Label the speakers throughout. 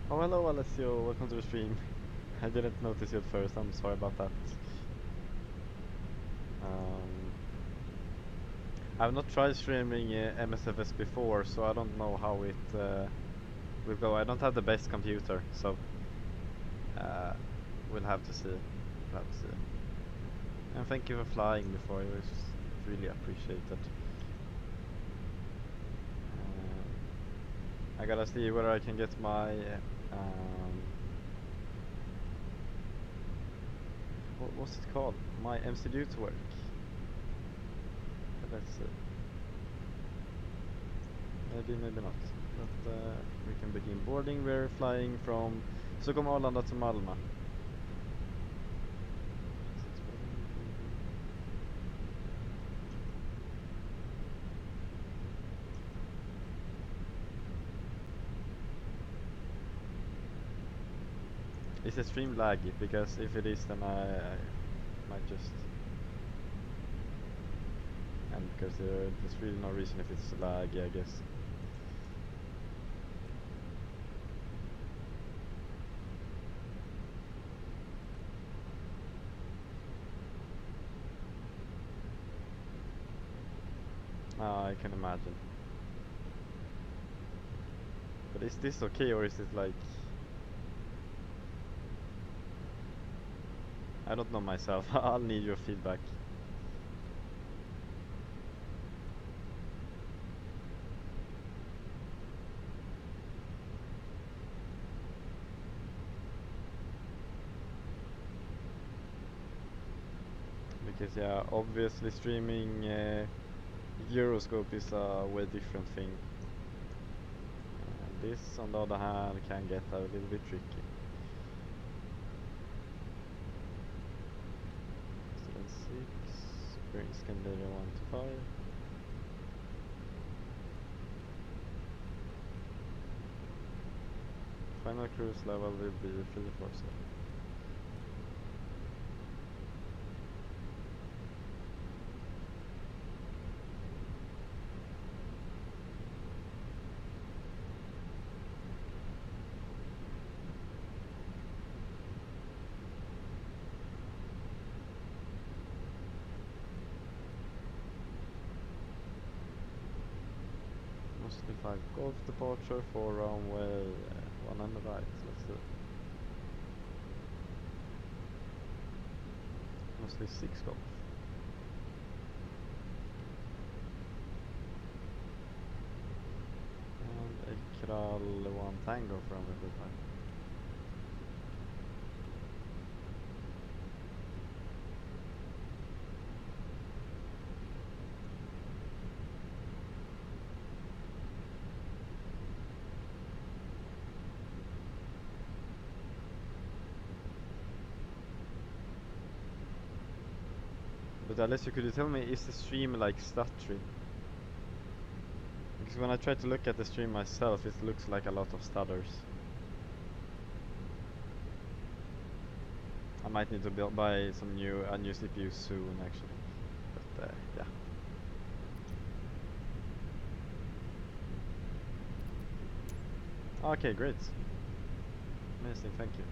Speaker 1: Oh, hello Alessio, welcome to the stream. I didn't notice you at first, I'm sorry about that. Um, I've not tried streaming MSFS before, so I don't know how it will go. I don't have the best computer, so uh, we'll have to see. We'll have to see. And thank you for flying before, it was really appreciated. I gotta see whether I can get my what's it called? My MCU to work. Let's see. Maybe, maybe not. But we can begin boarding. We're flying from Stockholm Arlanda to Malmö. Is the stream laggy? Because if it is, then I might just... And because there's really no reason if it's laggy, I guess. I can imagine. But is this okay, or is it like... I don't know myself. I'll need your feedback. Because yeah, obviously streaming Euroscope is a way different thing. This, on the other hand, can get a little bit tricky. Student 6, bring Scandinavia 1 to 5. Final cruise level will be 347. Mostly 5 Golf departure, 4 runway, 1 on the right. Let's do it. Mostly 6 Golf. And a Kral 1 Tango from every time. But Alessio, could you tell me, is the stream like stuttering? Because when I try to look at the stream myself, it looks like a lot of stutters. I might need to buy a new CPU soon, actually. But yeah. Okay, great. Amazing, thank you.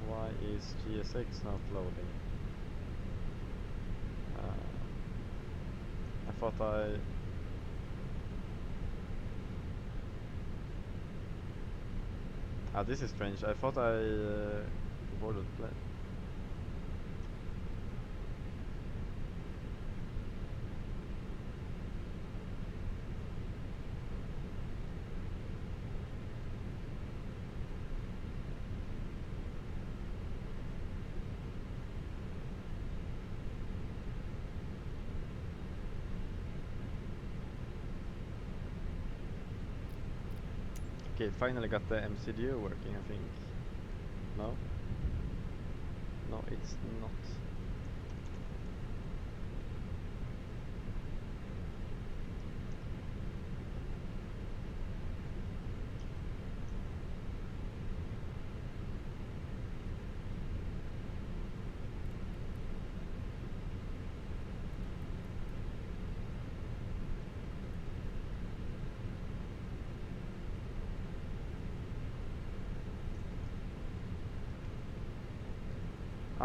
Speaker 1: Why is GSX not loading? I thought this is strange. I thought I boarded the plane. Okay, finally got the MCDU working, I think. No? No, it's not.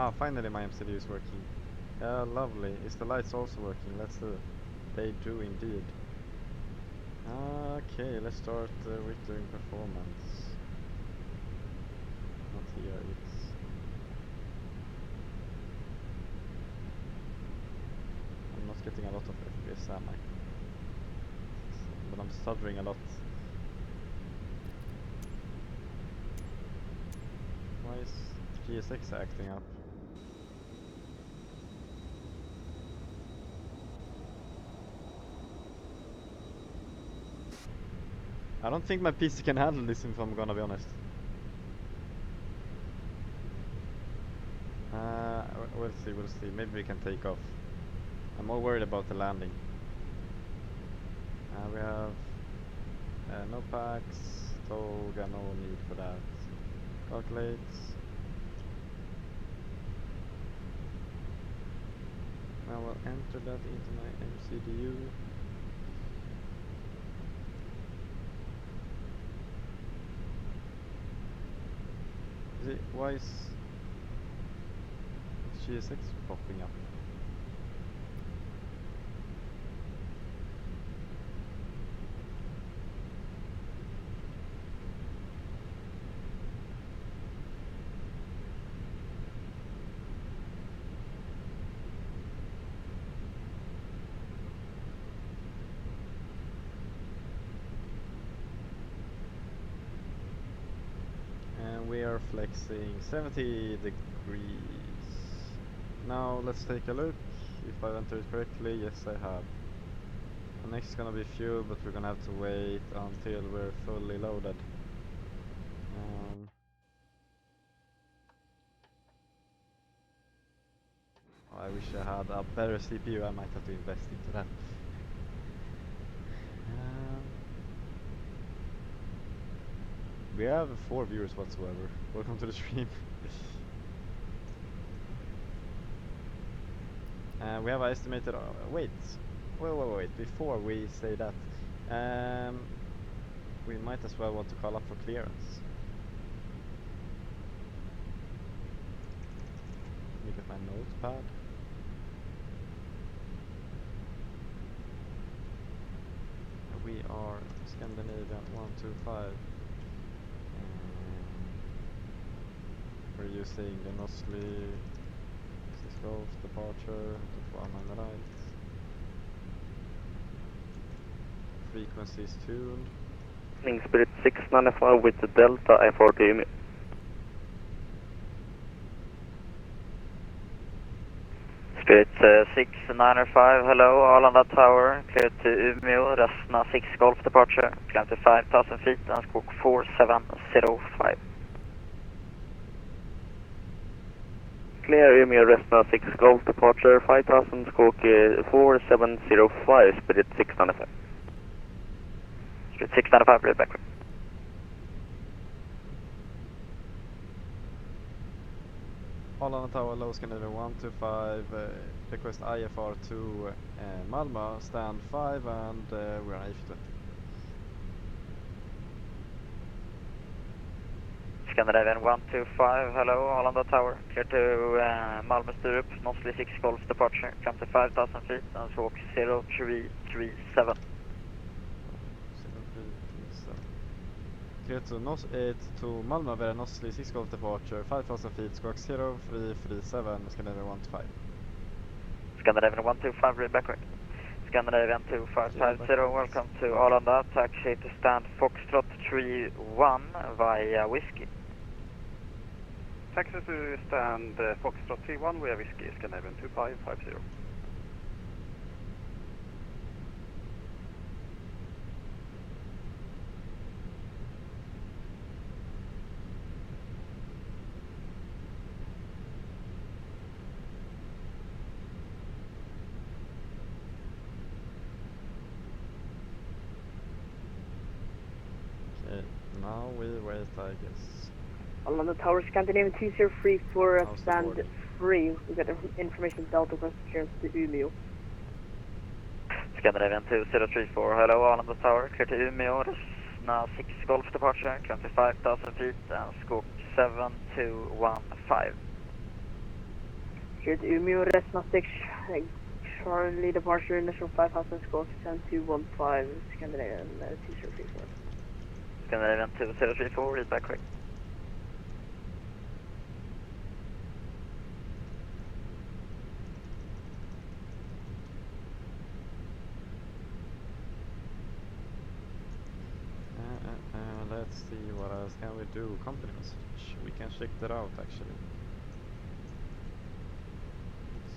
Speaker 1: Ah, finally my MCD is working. Yeah, lovely. Is the lights also working? Let's see. They do indeed. Okay, let's start with doing performance. Not here, it's... I'm not getting a lot of FPS, am I? But I'm stuttering a lot. Why is GSX acting up? I don't think my PC can handle this if I'm gonna be honest. We'll see. Maybe we can take off. I'm more worried about the landing. We have no packs, toga, no need for that. Calculates. I will enter that into my MCDU. Why is GSX popping up? We are flexing 70 degrees. Now let's take a look if I've entered it correctly. Yes, I have. And next is gonna be fuel, but we're gonna have to wait until we're fully loaded. I wish I had a better CPU. I might have to invest into that. We have 4 viewers whatsoever. Welcome to the stream. We have estimated. Wait. Before we say that, we might as well want to call up for clearance. Let me get my notepad. We are Scandinavian 125. We're using the Nosli 6 Golf departure to form on the right. Frequency is tuned.
Speaker 2: Spirit 695 with the Delta I-40 Spirit 695, hello, Arlanda Tower, clear to Umeå, Resna 6 Golf departure, climb to 5,000 feet and squawk 4705. Clear Umeå, Resna 6 Golf departure, 5,000, squawk 4705, Spirit 695. Spirit 695, read back.
Speaker 1: Arlanda Tower, low Scandinavian 125, request IFR to Malmö, stand 5 and we're on A20.
Speaker 2: Scandinavian 125, hello, Arlanda Tower, clear to Malmö Sturup, Nosli 6 Golf departure, climb to 5,000 feet and squawk 0337.
Speaker 1: Clear to Malmö via Nosli 6 Golf departure, 5,000 feet, squawk 0337, Scandinavian 125.
Speaker 2: Scandinavian 125, read back right. Scandinavian 2550, welcome to Arlanda, taxi to stand Foxtrot 31 via Whiskey.
Speaker 3: Taxi to stand Foxtrot 31 via Whiskey, Scandinavian 2550.
Speaker 1: Now we wait, I guess.
Speaker 4: Arlanda Tower, Scandinavian 203 for stand 3. We got information Delta West clearance to Umeå.
Speaker 2: Scandinavian 2034, hello, Arlanda Tower, clear to Umeå, Resna 6 Golf departure, climb to 5,000 feet and squawk 7215.
Speaker 4: Clear to Umeå, Resna 6, Charlie departure, initial 5000 score, 7215, Scandinavian 2034.
Speaker 2: Scandinavian 2034, read back quick.
Speaker 1: Let's see what else can we do. Company message. We can check that out actually.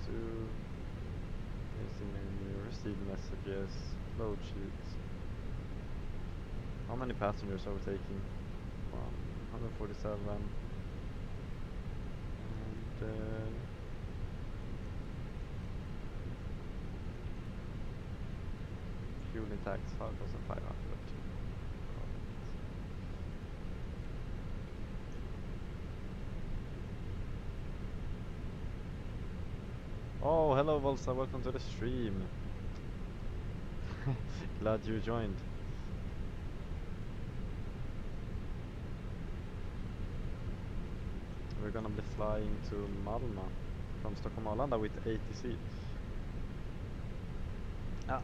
Speaker 1: So, receive messages, load sheets. How many passengers are we taking? 147. And fueling tax 5,500. Oh, hello Volsa, welcome to the stream. Glad you joined. We're gonna be flying to Malmö from Stockholm Arlanda with ATC.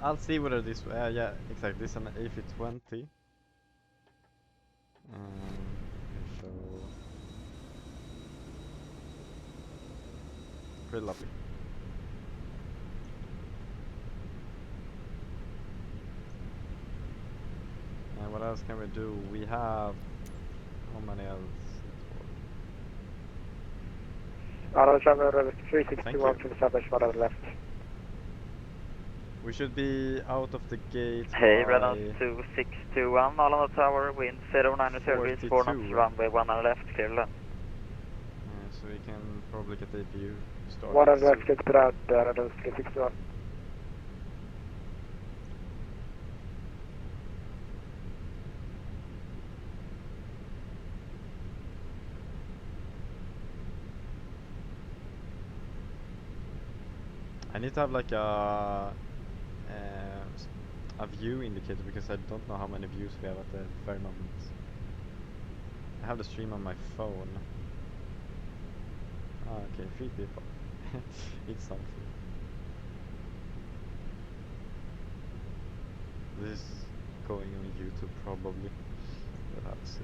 Speaker 1: I'll see whether this, yeah, exactly, this is an A320. So, pretty lovely. And what else can we do? We have, how many else?
Speaker 5: Arnold Traveler 361 to establish what I've left.
Speaker 1: We should be out of the gate.
Speaker 2: Hey, Renault 2621, Arlanda Tower, wind 090 degrees, 4 knots, runway 1 on left, clear left.
Speaker 1: So we can probably get the APU started.
Speaker 5: What I've left, get out, Renault 361.
Speaker 1: I need to have like a view indicator because I don't know how many views we have at the very moment. I have the stream on my phone. Ah, okay, 3 people. It's something. This is going on YouTube probably. We'll have to see.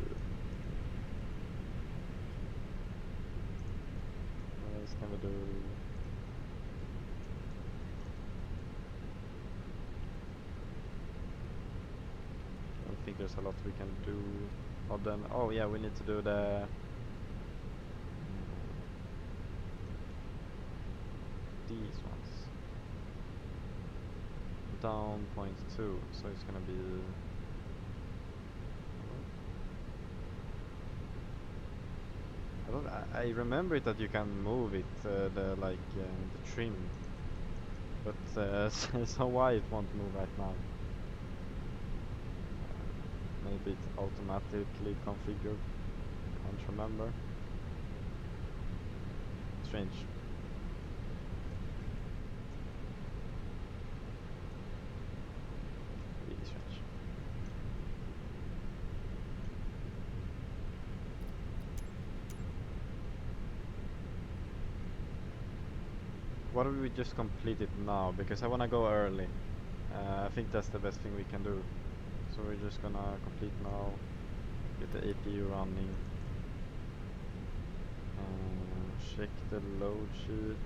Speaker 1: What else can we do? I don't think there's a lot we can do. Oh yeah, we need to do the these ones. Down 0.2, so it's gonna be I remember it that you can move it, the trim, but so why it won't move right now? Maybe it's automatically configured. Can't remember. Strange. Really strange. What do we just complete it now? Because I wanna go early. I think that's the best thing we can do. So we're just gonna complete now, get the APU running, check the load sheet.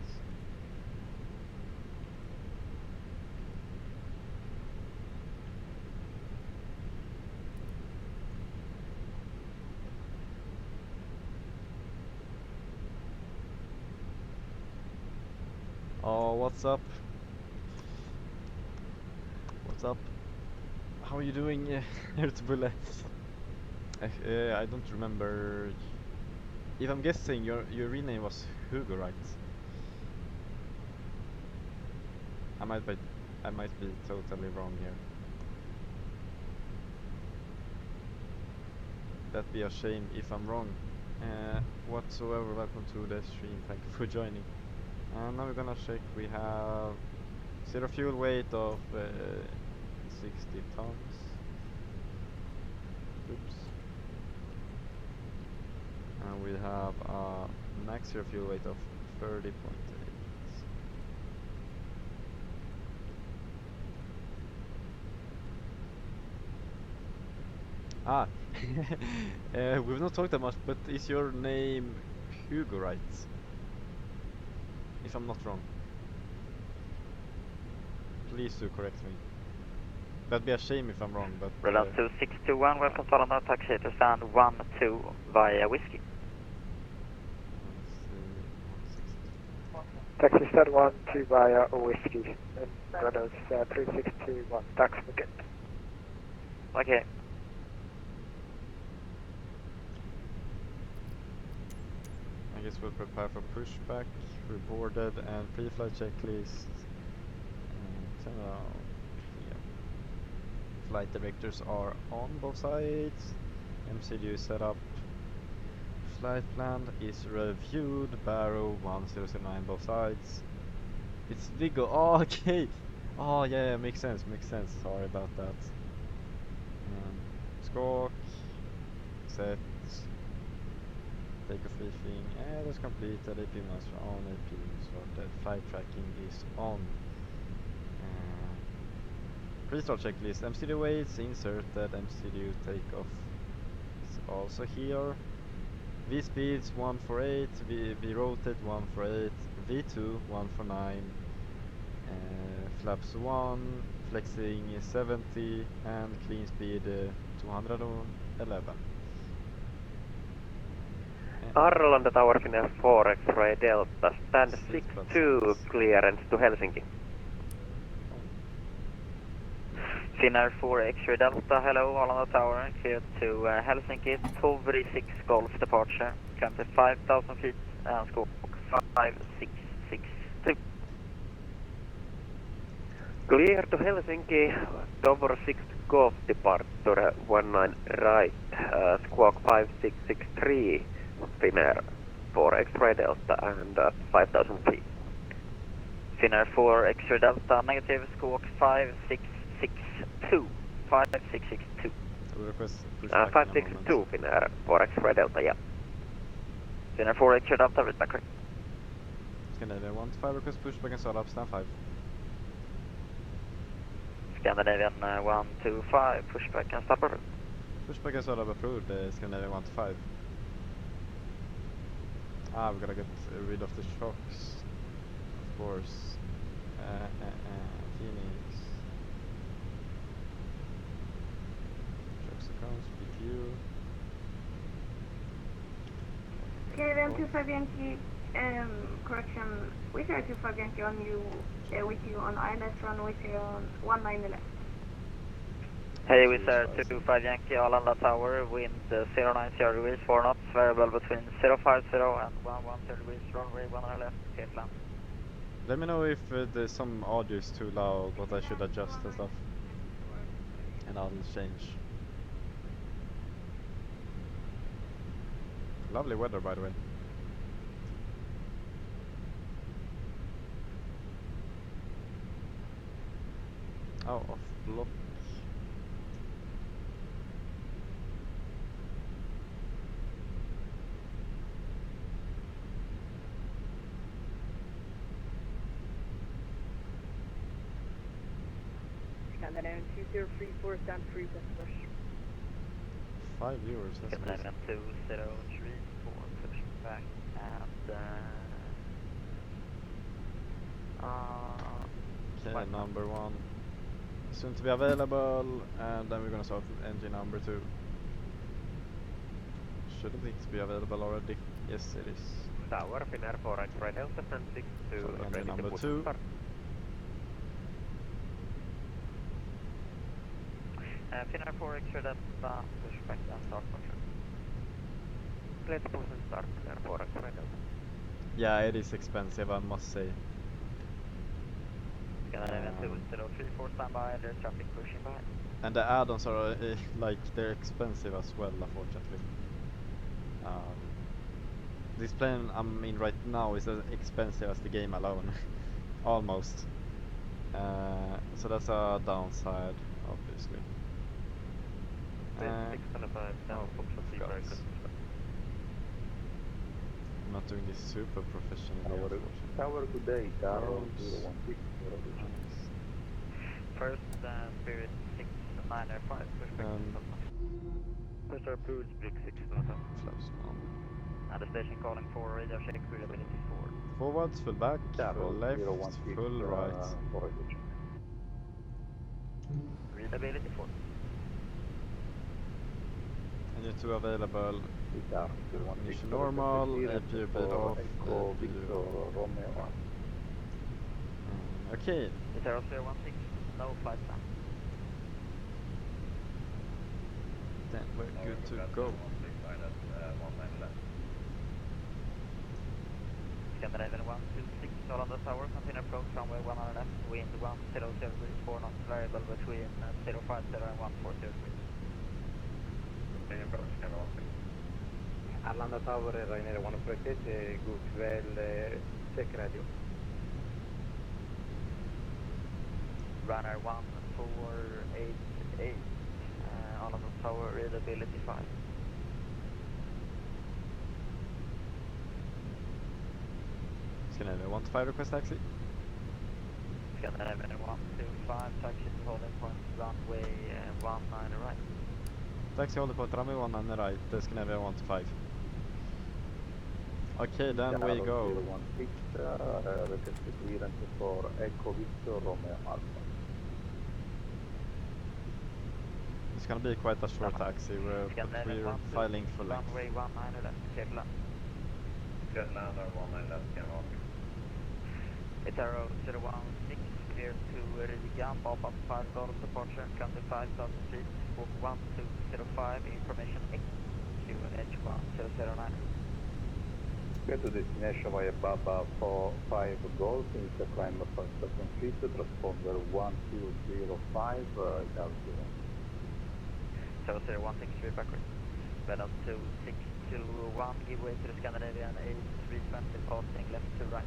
Speaker 1: Oh, what's up? What's up? How are you doing, Here's Bullets? I don't remember. If I'm guessing, your real name was Hugo, right? I might be totally wrong here. That'd be a shame if I'm wrong. Whatsoever, welcome to the stream. Thank you for joining. And now we're gonna check. We have zero fuel weight of 60 tons. Oops. And we have a max zero fuel weight of 30.8. Ah, we've not talked that much, but is your name Hugo, right? If I'm not wrong. Please do correct me. That'd be a shame if I'm wrong, but...
Speaker 2: Relance 2621, welcome to Arlanda, taxi to stand 12 via Whiskey.
Speaker 5: Taxi stand 1, 2 via Whiskey. And Renault 3621, taxi again.
Speaker 2: Okay.
Speaker 1: I guess we'll prepare for pushback, reboarded, and pre-flight checklist. Turn around. Yeah. Flight directors are on both sides. MCU is set up. Flight plan is reviewed. Barrow 1009 both sides. It's Viggo. Oh, okay. Oh yeah, makes sense. Sorry about that. Squawk. Set. Take off briefing. That's completed. AP master on. AP sorted. Flight tracking is on. Pre-start checklist. MCD weights inserted. MCD takeoff is also here. V speeds 148. V rotate 148. V2 149. Flaps 1. Flexing 70 and clean speed 211.
Speaker 6: Arlanda Tower Finnair 4 X-ray Delta, stand 62 clearance to Helsinki.
Speaker 2: Finnair 4 X-ray Delta, hello, Arlanda Tower, clear to Helsinki, Tovri 6 Golf departure, climb to 5,000 feet and squawk 5662.
Speaker 6: Clear to Helsinki, Tower 6 Golf departure 19 right, squawk 5663, Finnair 4 X-ray Delta and 5,000 feet.
Speaker 2: Finnair 4 X-ray Delta, negative, squawk 5662. 5662.
Speaker 1: We request pushback
Speaker 6: 562 Finnair 4 X-ray Delta, yeah.
Speaker 2: Finnair 4 X-ray Delta, read back.
Speaker 1: Scandinavian 1-5 request pushback and start up, stand 5.
Speaker 2: Scandinavian 125, pushback and stop approved.
Speaker 1: Pushback and start up approved, Scandinavian 1-5. We gotta get rid of the shocks, of course. Phoenix. Shocks accounts, PQ.
Speaker 7: Canadian 25 Yankee, correction, Wizz Air 25 Yankee on you, with you on ILS runway 19 left.
Speaker 2: Hey, Wizz Air 25 Yankee, Arlanda Tower, wind 090 degrees, 4 knots, variable between 050 and 110 degrees, runway 1 left, clear to land.
Speaker 1: Let me know if there's some audio is too loud, what I should adjust and stuff. And I'll change. Lovely weather, by the way. Oh, off block.
Speaker 4: Scandinavian 2034, stand 3, push.
Speaker 1: 5 viewers, that's
Speaker 2: Scandinavian
Speaker 1: amazing.
Speaker 2: 2034, push back and
Speaker 1: Okay, number 1 soon to be available, and then we're gonna start with engine number 2. Shouldn't it be available already? Yes, it is.
Speaker 6: Tower Finnair 4 X-ray Delta, stand 62,
Speaker 1: So engine
Speaker 6: ready to
Speaker 1: number
Speaker 6: push
Speaker 1: 2.
Speaker 6: start.
Speaker 2: Finnair 4 X-ray Delta, push back and start control.
Speaker 6: Clear to push and start Finnair 4 X-ray Delta.
Speaker 1: Yeah, it is expensive, I must say.
Speaker 2: Scandinavian 2034, stand by, there's traffic pushing by.
Speaker 1: And the add-ons are like they're expensive as well, unfortunately. This plane I'm in right now is as expensive as the game alone, almost. So that's a downside, obviously. Oh, for God's sake. I'm not doing this super professionally.
Speaker 8: Tower today, Carol
Speaker 1: Roads.
Speaker 8: 016.
Speaker 2: First Spirit 6905, push back and stop. Mr. Pools, Brick 6 North.
Speaker 1: Close one.
Speaker 2: And the station calling for radar check, readability 4.
Speaker 1: Forwards, full back, full left,
Speaker 8: 016,
Speaker 1: full right.
Speaker 8: for radio check.
Speaker 2: Readability 4.
Speaker 1: And you two available.
Speaker 8: Guitar, 016.
Speaker 1: Mission normal, APU beat off,
Speaker 8: Echo
Speaker 1: APU.
Speaker 8: Victor Romeo.
Speaker 1: Okay,
Speaker 2: 0016, no flight plan.
Speaker 1: then we're good to go.
Speaker 2: Scandinavian 126, Arlanda Tower, continue approach runway 100 left, wind 100 degrees, 4 knots, variable between 050 and 140 degrees.
Speaker 5: Arlanda Tower, Rainer 148, god kväll, check radio.
Speaker 2: Runner 1488, Arlanda Tower, readability 5.
Speaker 1: Scandinavia 125 request taxi.
Speaker 2: Scandinavian 125, taxi to holding point, runway 19 right.
Speaker 1: Taxi holder point runway 19 right, Scandinavia 125. Okay, then we go.
Speaker 8: 016, request clearance for Echo Victor Romeo Alpha.
Speaker 1: It's gonna be quite a short taxi, but
Speaker 2: Scandinavian
Speaker 1: we're filing for length.
Speaker 2: runway 19 left, clear to land.
Speaker 3: Good land or 19 left, can walk.
Speaker 2: It's arrow 016, clear to Riga, Bob up 5 Golf departure, 25,000 feet, squawk 1205, information X, QNH 1009.
Speaker 8: Get to destination via Baba 45 Golf, into climb of 5,000 feet, transponder 1205, Galveston.
Speaker 2: 0016, straight backwards. Venom 2621, give way to the Scandinavian A320, passing left to right.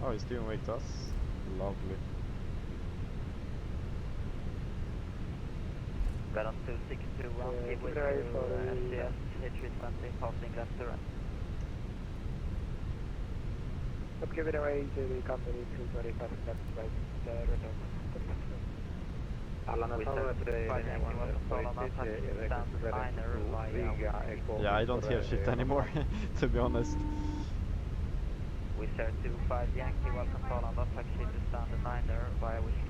Speaker 1: Oh, he's doing way to us. Lovely.
Speaker 2: Venom 2621, give way to SAS A320, passing left to right.
Speaker 5: Give away to the company 220 passing left to right, return. Arlanda Tower, Rainer 148, Riga, Echo.
Speaker 1: Yeah, I don't hear shit anymore, to be honest.
Speaker 2: We sir 25 Yankee, welcome to Arlanda, taxi to standard 9er via Whiskey.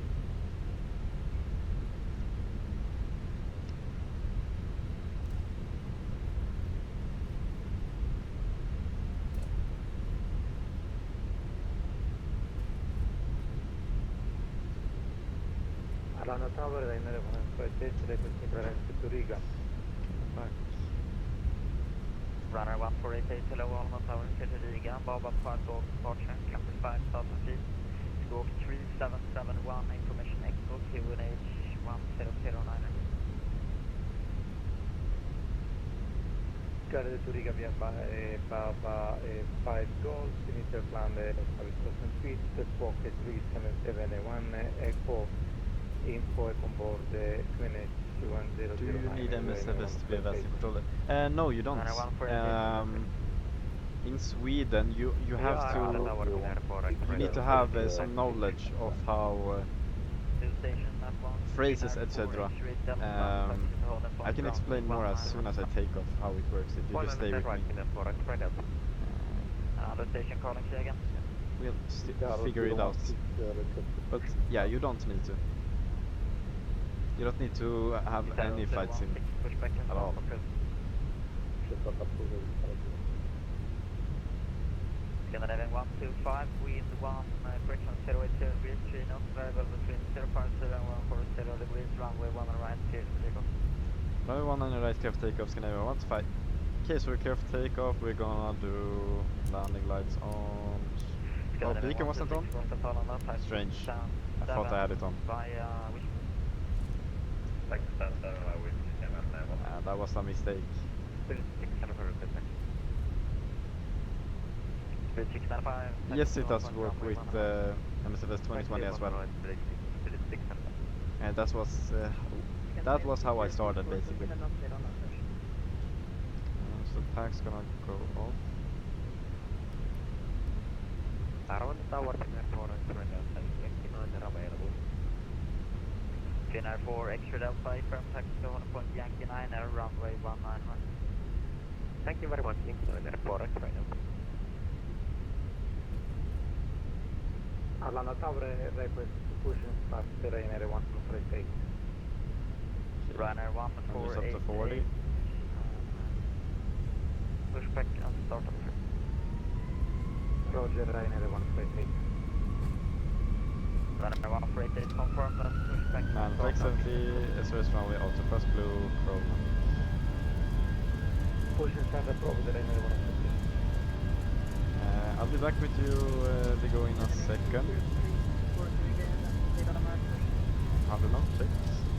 Speaker 5: Arlanda Tower, Rainer 148, request clearance to Riga.
Speaker 1: Back.
Speaker 2: Runner 1488, hello Arlanda Tower, clear to Riga, Bob up 5 Golf departure, 25,000 feet, squawk 3771, information Echo, QNH 1009.
Speaker 5: Skyline to Riga via Baba 5 Golf, initial plan 5,000 feet, squawk 3771, Echo, info on board QNH 1009.
Speaker 1: Do you need MSFS to be a VATSIM controller? No, you don't. In Sweden, you have to. You need to have some knowledge of how phrases, etc. I can explain more as soon as I take off how it works. If you just stay with me.
Speaker 2: Another station calling you again.
Speaker 1: We'll figure it out. But yeah, you don't need to. You don't need to have any flight sim at all.
Speaker 2: Scandinavian 125, wind 1, correction 080 degrees, 3 knots, variable between 050 and 140 degrees, runway 1 on right, clear for takeoff.
Speaker 1: Runway 1 on the right, clear for takeoff, Scandinavian 125. Okay, so we're clear for takeoff, we're gonna do landing lights on. Oh, beacon wasn't on? Strange. I thought I had it on. That was a mistake. Yes, it does work with MSFS 2020 as well. And that was how I started basically. So pack's gonna go off.
Speaker 6: Arlanda Tower, available.
Speaker 2: Finnair 4 extra Delta, firm taxi on point Yankee 9, runway 191.
Speaker 6: Thank you very much. Finnair 4 X-ray Delta.
Speaker 5: Atlanta Tower, request push and start Ryanair 148.
Speaker 2: Ryanair
Speaker 1: And it's up to
Speaker 2: 148.
Speaker 1: 40.
Speaker 2: Push back and start up.
Speaker 5: Roger, Ryanair 148.
Speaker 2: Ryanair 148 confirmed and push back and
Speaker 1: Man,
Speaker 2: start
Speaker 1: flex
Speaker 2: up.
Speaker 1: 70, SOS runway auto first blue, Chroma.
Speaker 5: Push and start approach Ryanair 148.
Speaker 1: I'll be back with you, Vigo, in a second. Have a note, check.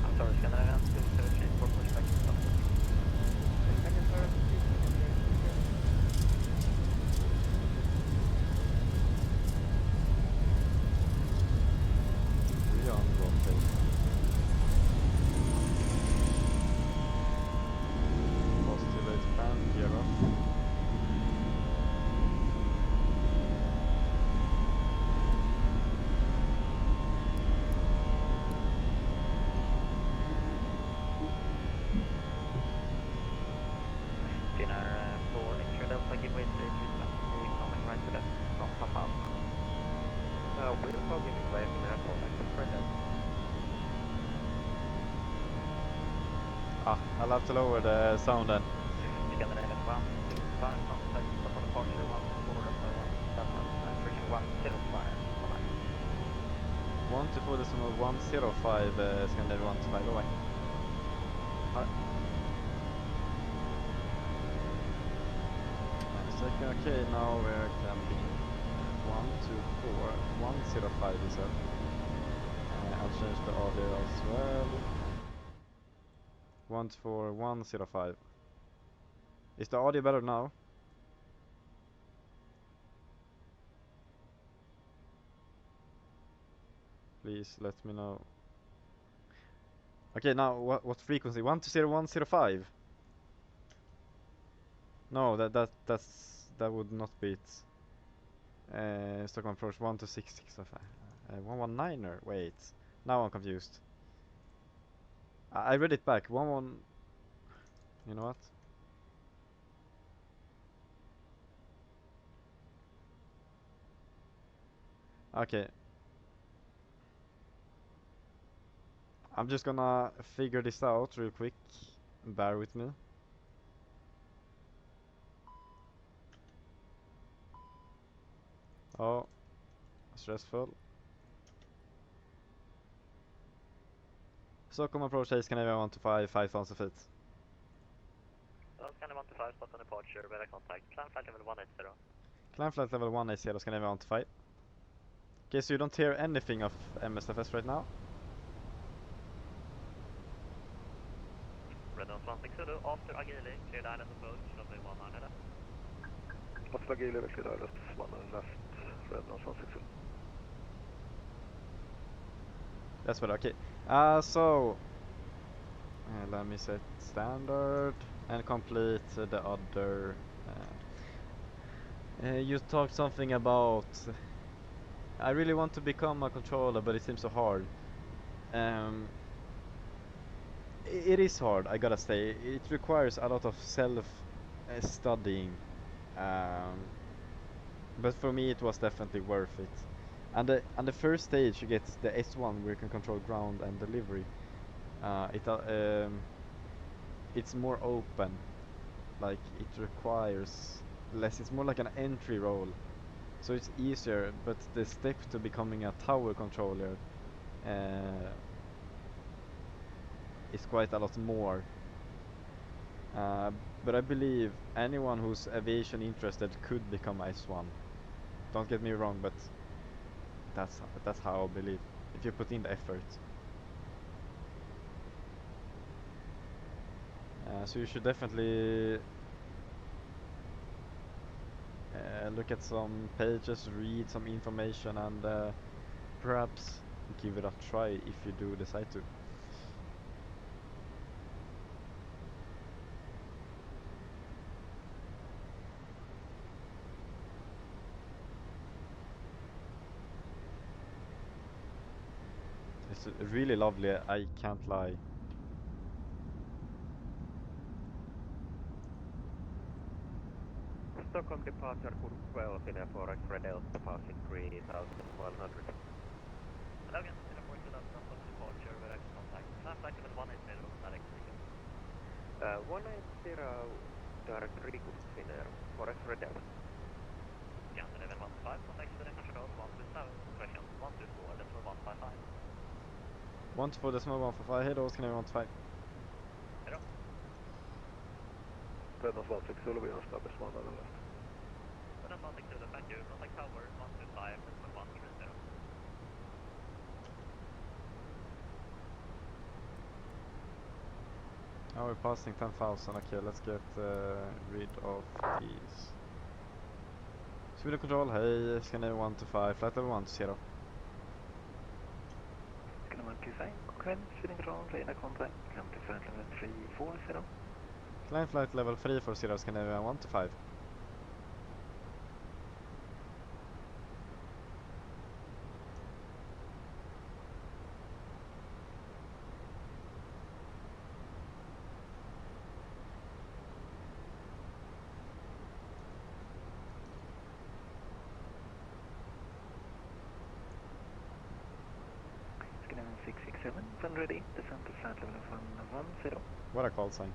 Speaker 2: I'm sorry, Scandinavian 273 for push back and start up.
Speaker 1: We are on rotate. Positive rate fan, gear up.
Speaker 2: Finnair 4 extra Delta, give way 320, coming right to left from Papa.
Speaker 6: We'll call giving way Finnair 4 X-ray Delta.
Speaker 1: I'll have to lower the sound then.
Speaker 2: Scandinavian 125, contact for departure 14, pushing 105.
Speaker 1: 124.105, Scandinavian 125, away. Second, okay, now we're clamping 124.105 is up. I'll change the audio as well. 124.105. Is the audio better now? Please let me know. Okay, now what frequency? 120.105. No, that would not be it. Stockholm approach 12665. 119er. Wait, now I'm confused. I read it back. 11. You know what? Okay. I'm just gonna figure this out real quick. Bear with me. Oh, stressful. Stockholm approach Scandinavian 125, 5,000 feet.
Speaker 6: Scandinavian 125, start on departure, better contact. Climb flight level 180.
Speaker 1: Climb flight level 180, Scandinavian 125. Okay, so you don't hear anything of MSFS right now?
Speaker 6: Rednose 160, after Agili, cleared island approach, runway 19 left.
Speaker 3: After Agili, we cleared island 19 left, Rednose 160.
Speaker 1: That's better, okay. So let me set standard and complete the other. You talked something about I really want to become a controller, but it seems so hard. It is hard, I gotta say. It requires a lot of self studying, but for me it was definitely worth it. And the first stage you get the S1 where you can control ground and delivery. It's more open, like it requires less. It's more like an entry role, so it's easier. But the step to becoming a tower controller is quite a lot more. But I believe anyone who's aviation interested could become S1. Don't get me wrong, but that's how I believe. If you put in the effort. So you should definitely look at some pages, read some information, and perhaps give it a try if you do decide to. was really lovely, I can't lie.
Speaker 6: Stockholm departure could 12 in a 4 X-ray Delta passing 3100.
Speaker 2: Logan, 04 to Delta, stop departure with exit contact. Climb flight level 180, static speaker.
Speaker 6: 180 direct recruit Finnair, 4 X-ray Delta.
Speaker 2: Scandinavian 125, contact to the control 127, correction 124, decimal 155.
Speaker 1: 124.155, hej då, Scandinavian 125.
Speaker 2: Hejdå.
Speaker 3: Räddnas 160 Zulu, vi har en snabbast man eller left.
Speaker 2: Räddnas 160 Zulu, thank you. Contact tower 125, decimal 130.
Speaker 1: Now we're passing 10,000, okay, let's get rid of these. Sweden control, hey, Scandinavian 125, flight level 120.
Speaker 3: Scandinavian 125, okay, Sweden control, radar contact, come to flight level 340.
Speaker 1: Climb flight level 340, Scandinavian 125.
Speaker 3: Scandinavian 667, when ready, descend to flight level 110.
Speaker 1: What a call sign.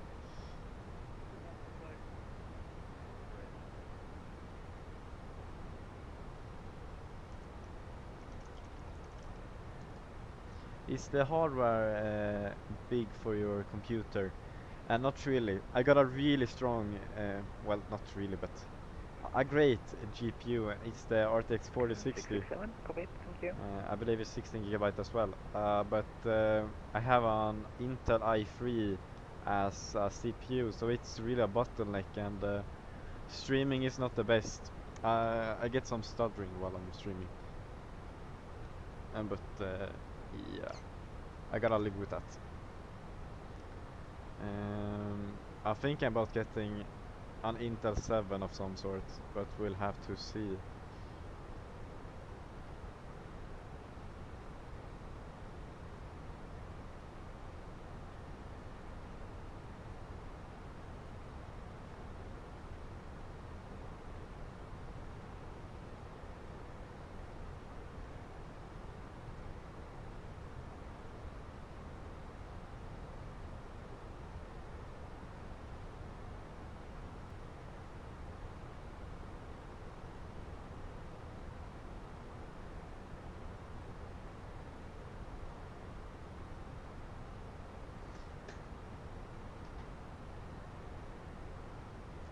Speaker 1: Is the hardware big for your computer? Not really. I got a really strong, well, not really, but a great GPU. It's the RTX 4060.
Speaker 3: 667, copy, thank you.
Speaker 1: I believe it's 16 gigabyte as well. But I have an Intel i3 as a CPU, so it's really a bottleneck, and streaming is not the best. I get some stuttering while I'm streaming. But yeah, I gotta live with that. I'm thinking about getting an Intel 7 of some sort, but we'll have to see.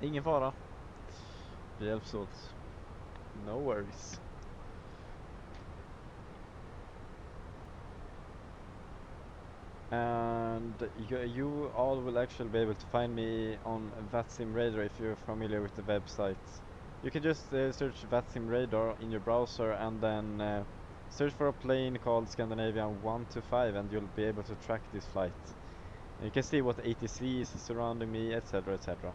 Speaker 1: Ingen fara. Vi hjälps åt. No worries. And you all will actually be able to find me on VATSIM Radar if you're familiar with the website. You can just search VATSIM Radar in your browser and then search for a plane called Scandinavian 125 and you'll be able to track this flight. And you can see what ATC is surrounding me, etc, etc.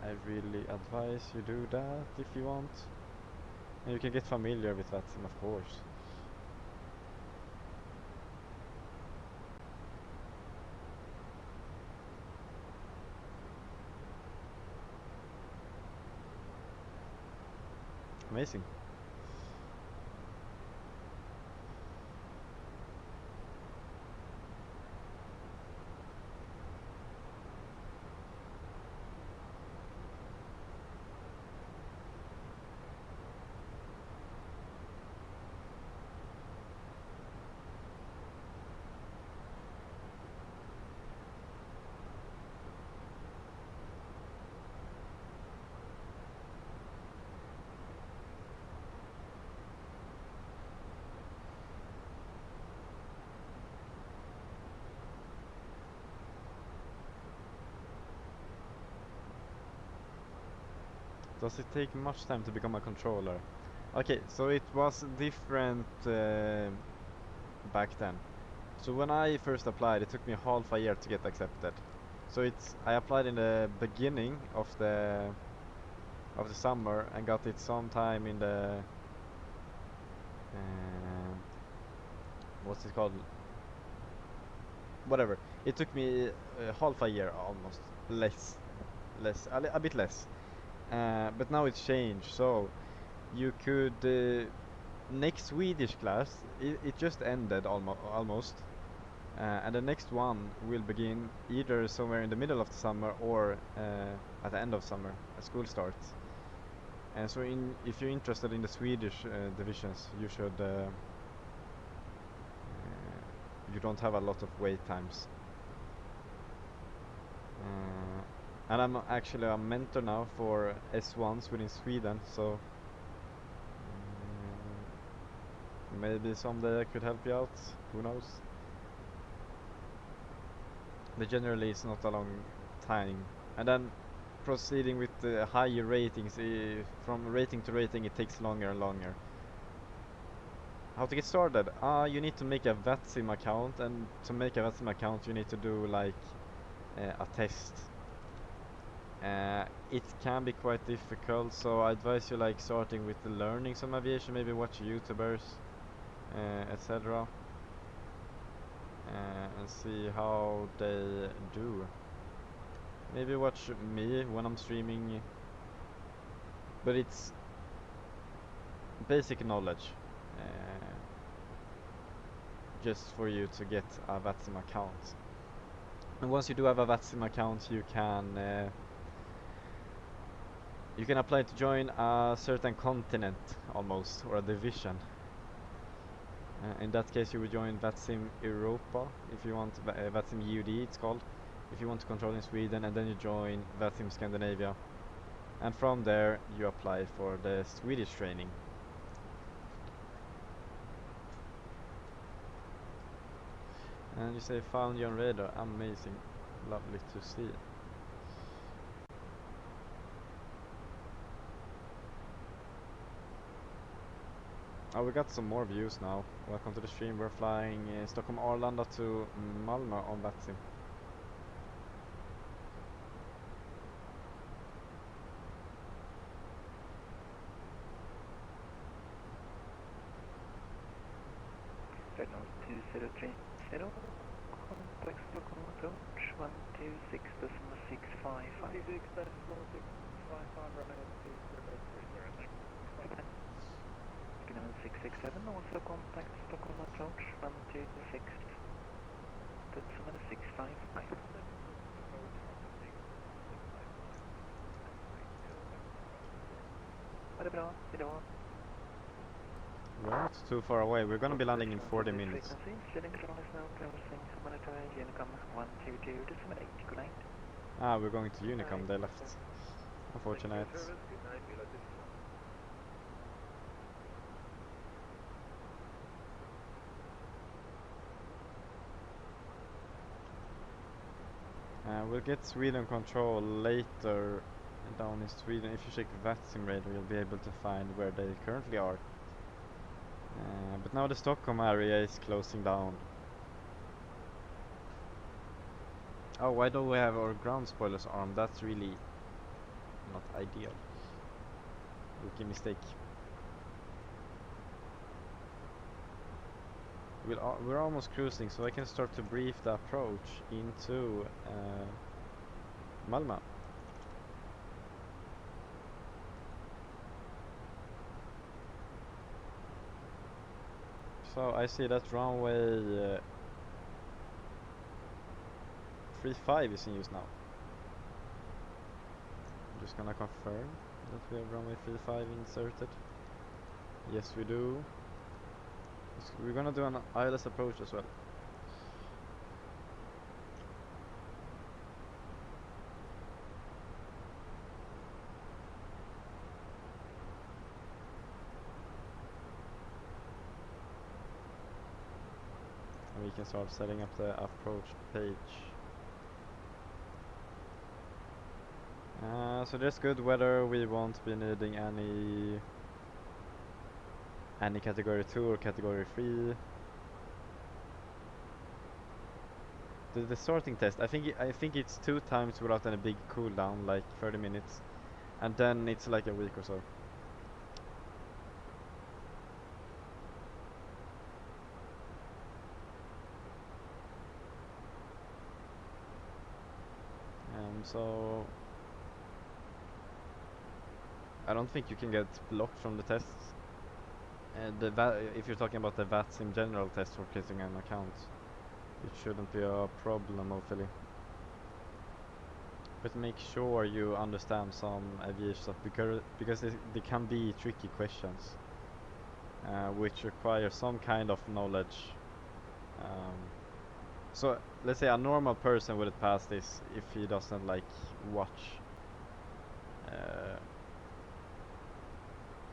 Speaker 1: I really advise you do that if you want. And you can get familiar with VATSIM, of course. Amazing. Does it take much time to become a controller? Okay, so it was different back then. So when I first applied, it took me half a year to get accepted. So I applied in the beginning of the summer and got it sometime in the what's it called? Whatever. It took me half a year almost, a bit less. But now it's changed, so you could next Swedish class. It just ended almost. And the next one will begin either somewhere in the middle of the summer or at the end of summer, as school starts. And so if you're interested in the Swedish divisions, you should you don't have a lot of wait times. And I'm actually a mentor now for S1s within Sweden, so maybe someday I could help you out, who knows. But generally it's not a long time. And then proceeding with the higher ratings, from rating to rating it takes longer and longer. How to get started? You need to make a VATSIM account, and to make a VATSIM account you need to do like a test. It can be quite difficult, so I advise you like starting with the learning some aviation, maybe watch YouTubers, etc. And see how they do. Maybe watch me when I'm streaming, but it's basic knowledge, just for you to get a VATSIM account. And once you do have a VATSIM account, you can apply to join a certain continent almost, or a division. In that case you would join VATSIM Europa, if you want VATSIM EUD it's called, if you want to control in Sweden, and then you join VATSIM Scandinavia. And from there you apply for the Swedish training. And you say found you on radar, amazing, lovely to see. Oh, we got some more views now. Welcome to the stream. We're flying Stockholm Arlanda to Malmö on VATSIM.
Speaker 2: Renault 2030, contact Stockholm approach 126.655. 667, also contact Stockholm approach 126.655. Ha det bra, idag.
Speaker 1: We're not too far away. We're gonna be landing in 40 minutes. We're going to Unicom, they left. Unfortunate. We'll get Sweden control later down in Sweden. If you check VATSIM radar, you'll be able to find where they currently are. But now the Stockholm area is closing down. Oh, why don't we have our ground spoilers armed? That's really not ideal. Rookie mistake. We're almost cruising, so I can start to brief the approach into Malmö. So I see that runway 35 is in use now. I'm just gonna confirm that we have runway 35 inserted. Yes, we do. We're gonna do an ILS approach as well. And we can start setting up the approach page. So there's good weather. We won't be needing any category 2 or category 3. The sorting test, I think it's 2 times without any big cooldown, like 30 minutes, and then it's like a week or so. So I don't think you can get blocked from the tests. If you're talking about the VATSIM general test for creating an account, it shouldn't be a problem, hopefully. But make sure you understand some aviation stuff, because they can be tricky questions, which require some kind of knowledge. So let's say a normal person would pass this if he doesn't like watch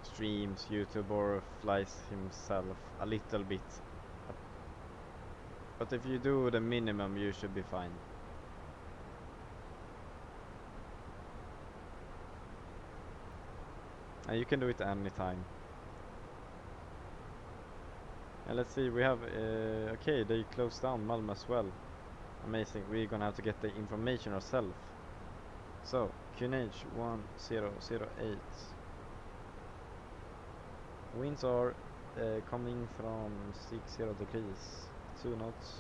Speaker 1: streams, YouTube, or flies himself a little bit. But if you do the minimum, you should be fine. And you can do it anytime. And let's see, we have, okay, they closed down Malmö as well. Amazing, we're gonna have to get the information ourselves. So, QNH 1008. Winds are coming from 60 degrees, 2 knots.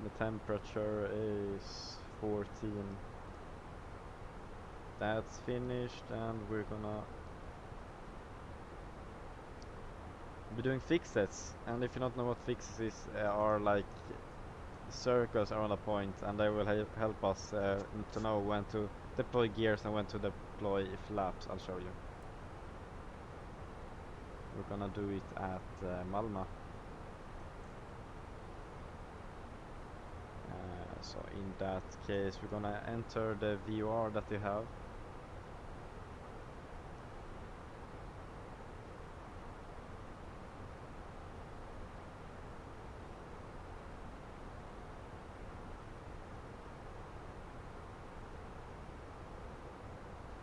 Speaker 1: The temperature is 14. That's finished, and we're gonna be doing fixes. And if you don't know what fixes is, are like circles around a point, and they will help us to know when to deploy gears and when to deploy flaps. I'll show you. We're gonna do it at Malmö. So in that case, we're gonna enter the VOR that you have.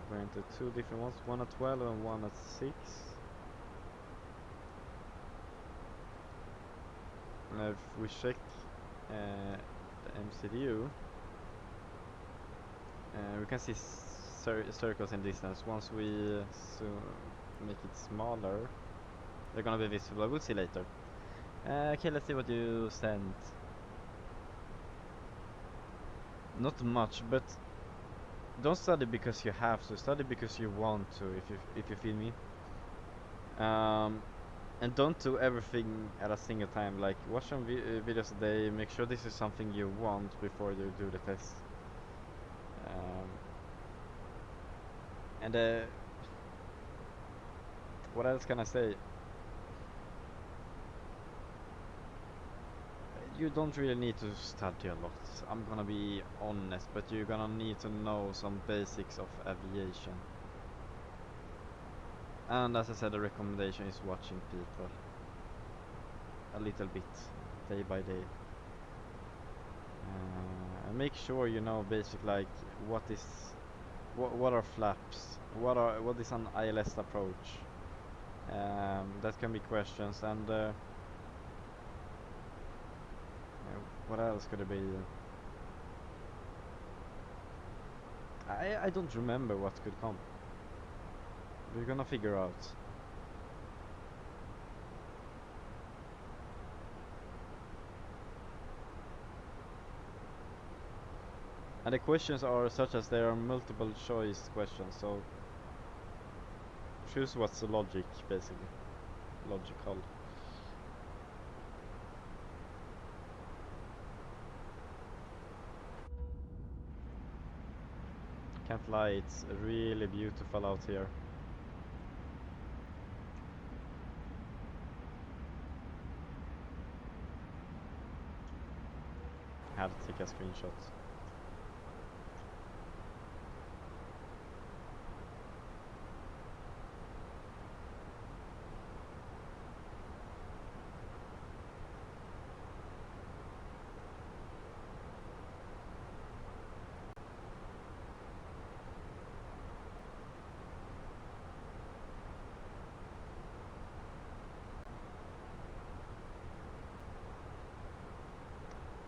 Speaker 1: We're into two different ones, one at 12 and one at 6. Now if we check the MCDU, we can see circles in distance. Once we make it smaller, they're gonna be visible. We'll see later. Okay, let's see what you sent. Not much, but don't study because you have to. Study because you want to. If you feel me. And don't do everything at a single time. Like, watch some videos a day. Make sure this is something you want before you do the test. And what else can I say? You don't really need to study a lot. I'm gonna be honest, but you're gonna need to know some basics of aviation. And as I said, the recommendation is watching people a little bit, day by day. And make sure you know basic, like what are flaps, what is an ILS approach. That can be questions, and what else could it be? I don't remember what could come. We're gonna figure out. And the questions are such as there are multiple choice questions, so choose what's the logic, basically. Logical. Can't lie, it's really beautiful out here. I had to take a screenshot.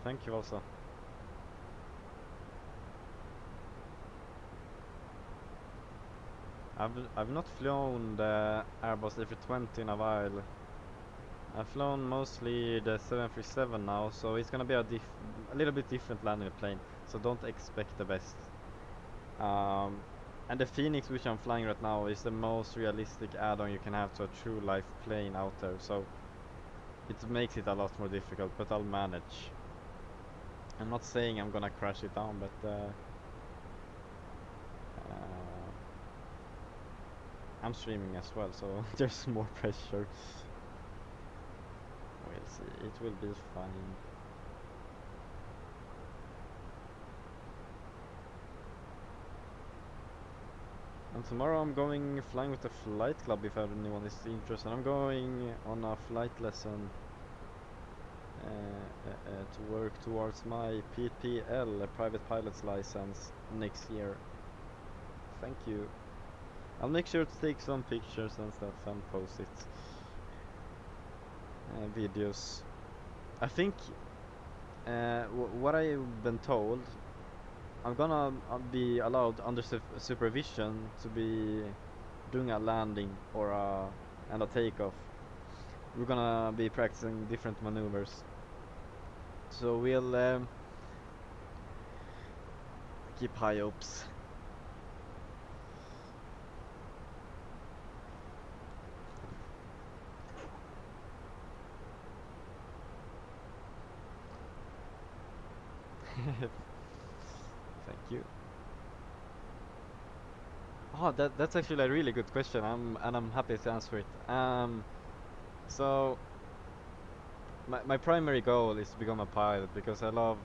Speaker 1: Thank you also. I've not flown the Airbus A320 in a while. I've flown mostly the 737 now, so it's gonna be a little bit different landing plane. So don't expect the best. And the Phoenix, which I'm flying right now, is the most realistic add-on you can have to a true life plane out there. So it makes it a lot more difficult, but I'll manage. I'm not saying I'm gonna crash it down, but I'm streaming as well, so there's more pressure. We'll see, it will be fine. And tomorrow I'm going flying with the flight club if anyone is interested. I'm going on a flight lesson to work towards my PPL, a private pilot's license, next year. Thank you. I'll make sure to take some pictures and stuff and post it. Videos. I think what I've been told, I'm gonna be allowed under supervision to be doing a landing or and a takeoff. We're gonna be practicing different maneuvers. So we'll keep high hopes. Thank you. Oh, that's actually a really good question. I'm happy to answer it. So my primary goal is to become a pilot because I love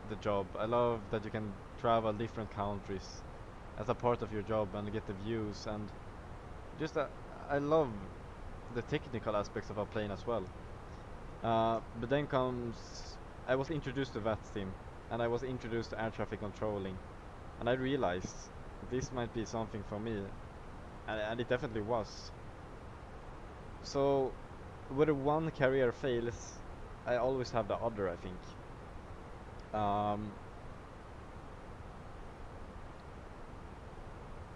Speaker 1: the job. I love that you can travel different countries as a part of your job and get the views, and just I love the technical aspects of a plane as well. But then comes, I was introduced to VATSIM and I was introduced to air traffic controlling, and I realized this might be something for me, and it definitely was. So whether one career fails, I always have the other, I think.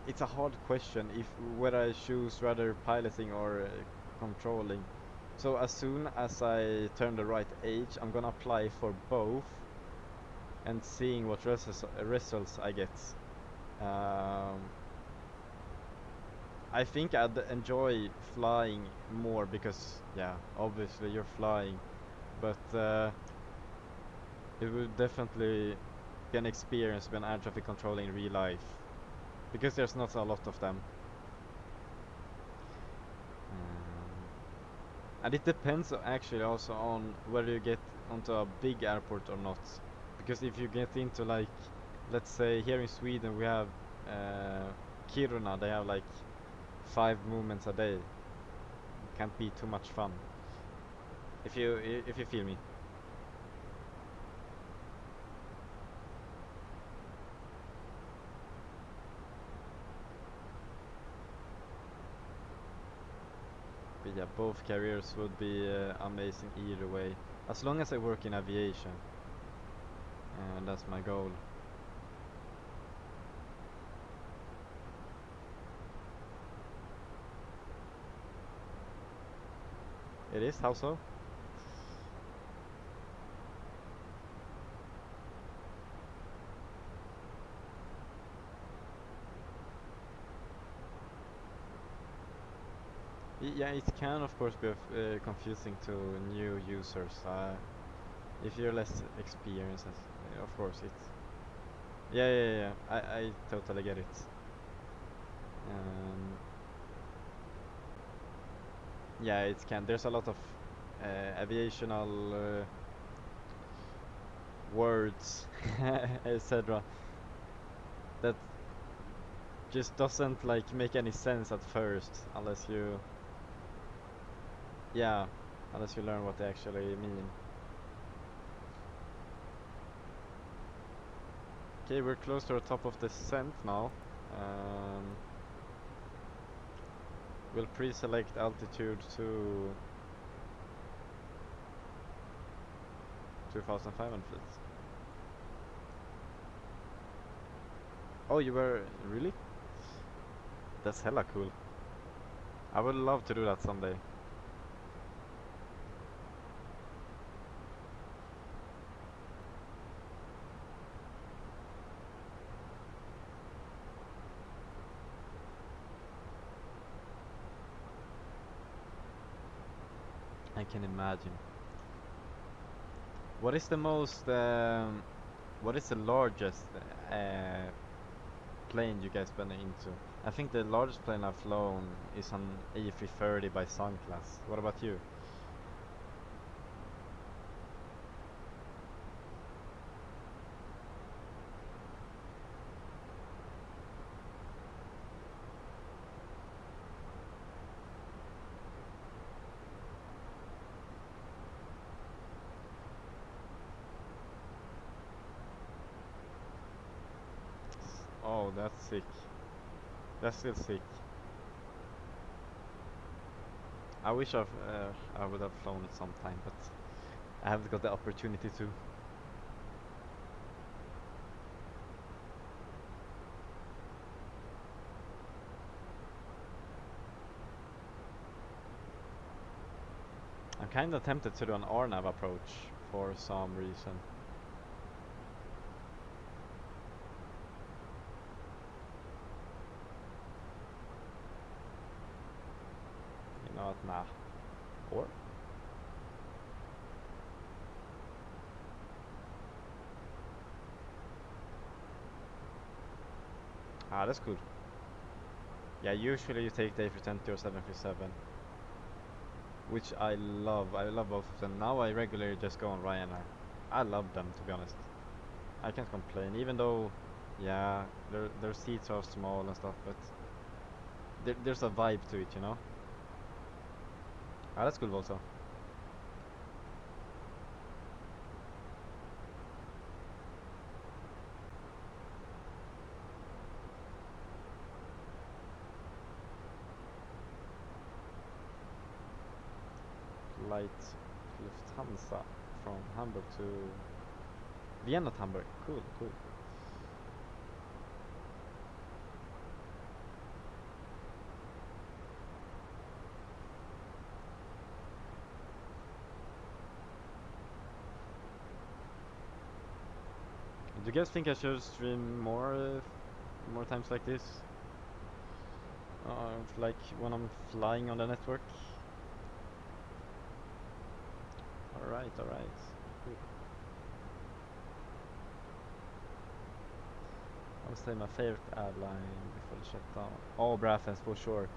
Speaker 1: It's a hard question if whether I choose rather piloting or controlling. So as soon as I turn the right age, I'm gonna apply for both and seeing what results I get. I think I'd enjoy flying more because, yeah, obviously you're flying, but it would definitely be an experience when air traffic controlling in real life, because there's not a lot of them. And it depends actually also on whether you get onto a big airport or not. Because if you get into, like, let's say here in Sweden we have Kiruna, they have like 5 movements a day. Can't be too much fun. If you feel me. But yeah, both careers would be amazing either way, as long as I work in aviation. And that's my goal. It is? How so? Yeah, it can of course be confusing to new users. If you're less experienced, of course it's... Yeah. I totally get it. Yeah, it can. There's a lot of aviational words, etc. that just doesn't like make any sense at first unless you... Yeah, unless you learn what they actually mean. Okay, we're close to the top of the descent now. We'll pre-select altitude to 2,500 feet. Oh, you were... Really? That's hella cool. I would love to do that someday. I can imagine. What is the most, what is the largest plane you guys been into? I think the largest plane I've flown is an A330 by Sun class. What about you? Oh, that's sick. That's still sick. I wish I would have flown it sometime, but I haven't got the opportunity to. I'm kind of tempted to do an RNAV approach for some reason. You know what? Nah. Or? Ah, that's cool. Yeah, usually you take the A320 or 737, which I love. I love both of them. Now I regularly just go on Ryanair. I love them, to be honest. I can't complain, even though, yeah, their seats are small and stuff, but there's a vibe to it, you know? Ah, that's cool also. Light Lufthansa from Hamburg to Vienna to Hamburg. Cool, cool. Do you guys think I should stream more times like this? Like when I'm flying on the network? Alright, alright. Cool. I would say my favorite airline before the shutdown. Oh, Brafens for sure.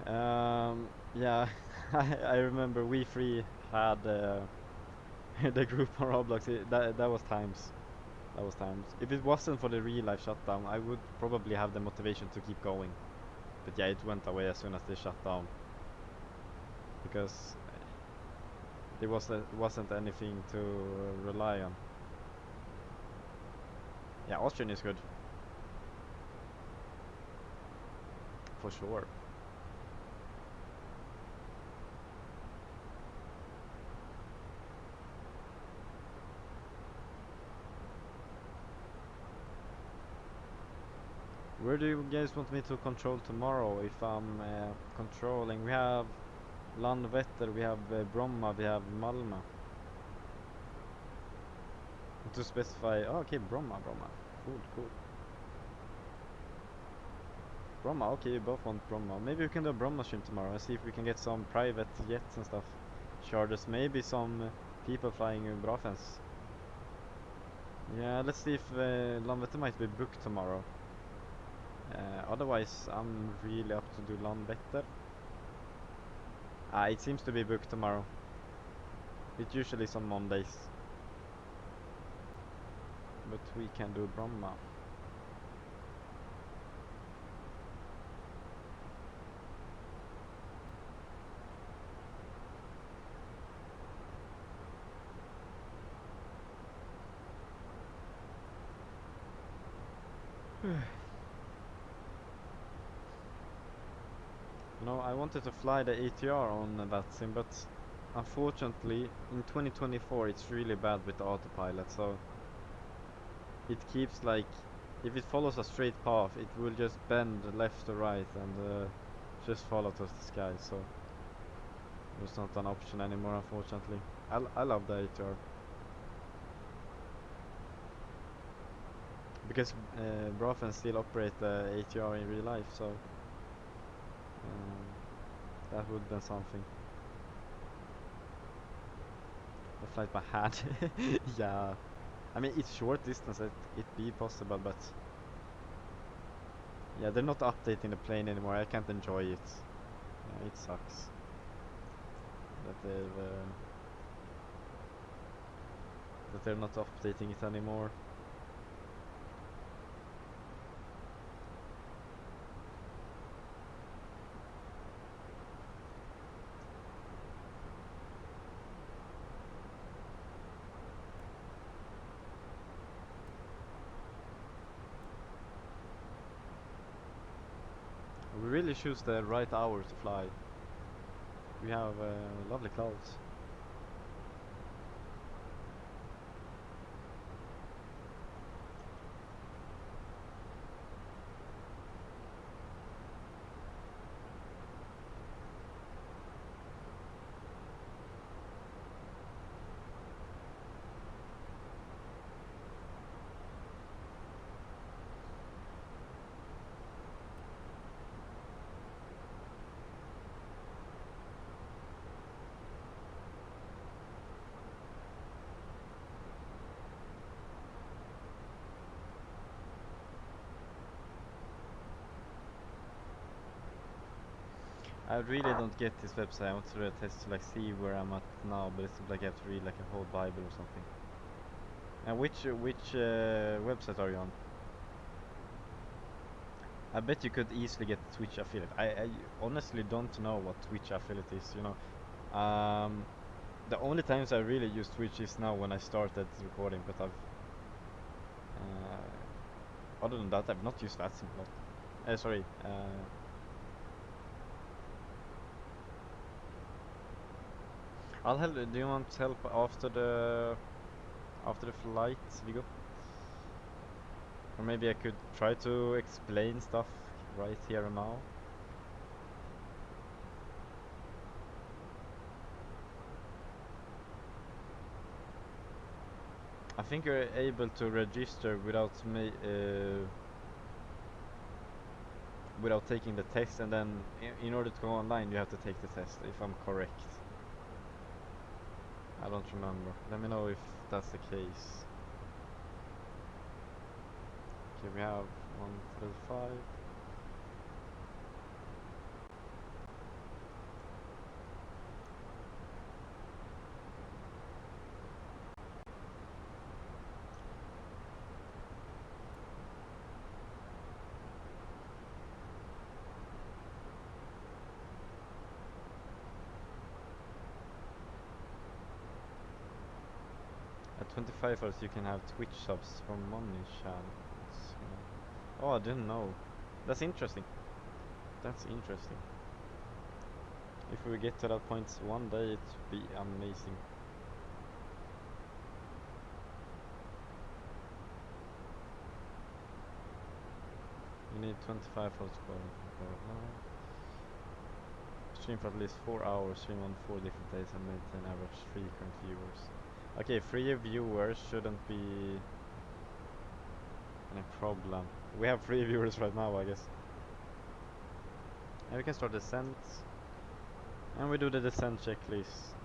Speaker 1: Yeah, I remember we three had the group on Roblox. That was times. That was times. If it wasn't for the real life shutdown, I would probably have the motivation to keep going. But yeah, it went away as soon as they shut down. Because there wasn't anything to rely on. Yeah, Austrian is good. For sure. Where do you guys want me to control tomorrow if I'm controlling? We have Landvetter, we have Bromma, we have Malmö. To specify, oh, okay, Bromma. Cool, cool. Bromma, okay, you both want Bromma. Maybe we can do a Bromma stream tomorrow and see if we can get some private jets and stuff. Charters, maybe some people flying in Brafens. Yeah, let's see if Landvetter might be booked tomorrow. Otherwise, I'm really up to do Landvetter. It seems to be booked tomorrow. It usually is on Mondays. But we can do Bromma. No, I wanted to fly the ATR on VATSIM, but unfortunately in 2024 it's really bad with the autopilot, so it keeps like, if it follows a straight path it will just bend left or right and just fall out of the sky, so there's not an option anymore, unfortunately. I love the ATR. Because Brafen still operate the ATR in real life, so that would be something. the flight by hand. Yeah, I mean it's short distance, it be possible, but yeah, they're not updating the plane anymore. I can't enjoy it. Yeah, it sucks that they're not updating it anymore. We really choose the right hour to fly. We have lovely clouds. I really don't get this website. I want to do a test to like see where I'm at now, but it's like I have to read like a whole Bible or something. And which website are you on? I bet you could easily get Twitch affiliate. I honestly don't know what Twitch affiliate is, you know. The only times I really use Twitch is now when I started recording, but other than that I've not used VATSIM a lot. Sorry. I'll help. Do you want help after the flight, Viggo? Or maybe I could try to explain stuff right here and now. I think you're able to register without without taking the test, and then in order to go online you have to take the test, if I'm correct. I don't remember. Let me know if that's the case. Okay, we have 135. At 25 hours you can have Twitch subs for money channels. Yeah. Oh, I didn't know. That's interesting. That's interesting. If we get to that point one day, it'd be amazing. You need 25 hours to qualify. Stream for at least 4 hours, stream on 4 different days and maintain average 3 current viewers. Okay, 3 viewers shouldn't be any problem. We have 3 viewers right now, I guess. And we can start descent. And we do the descent checklist.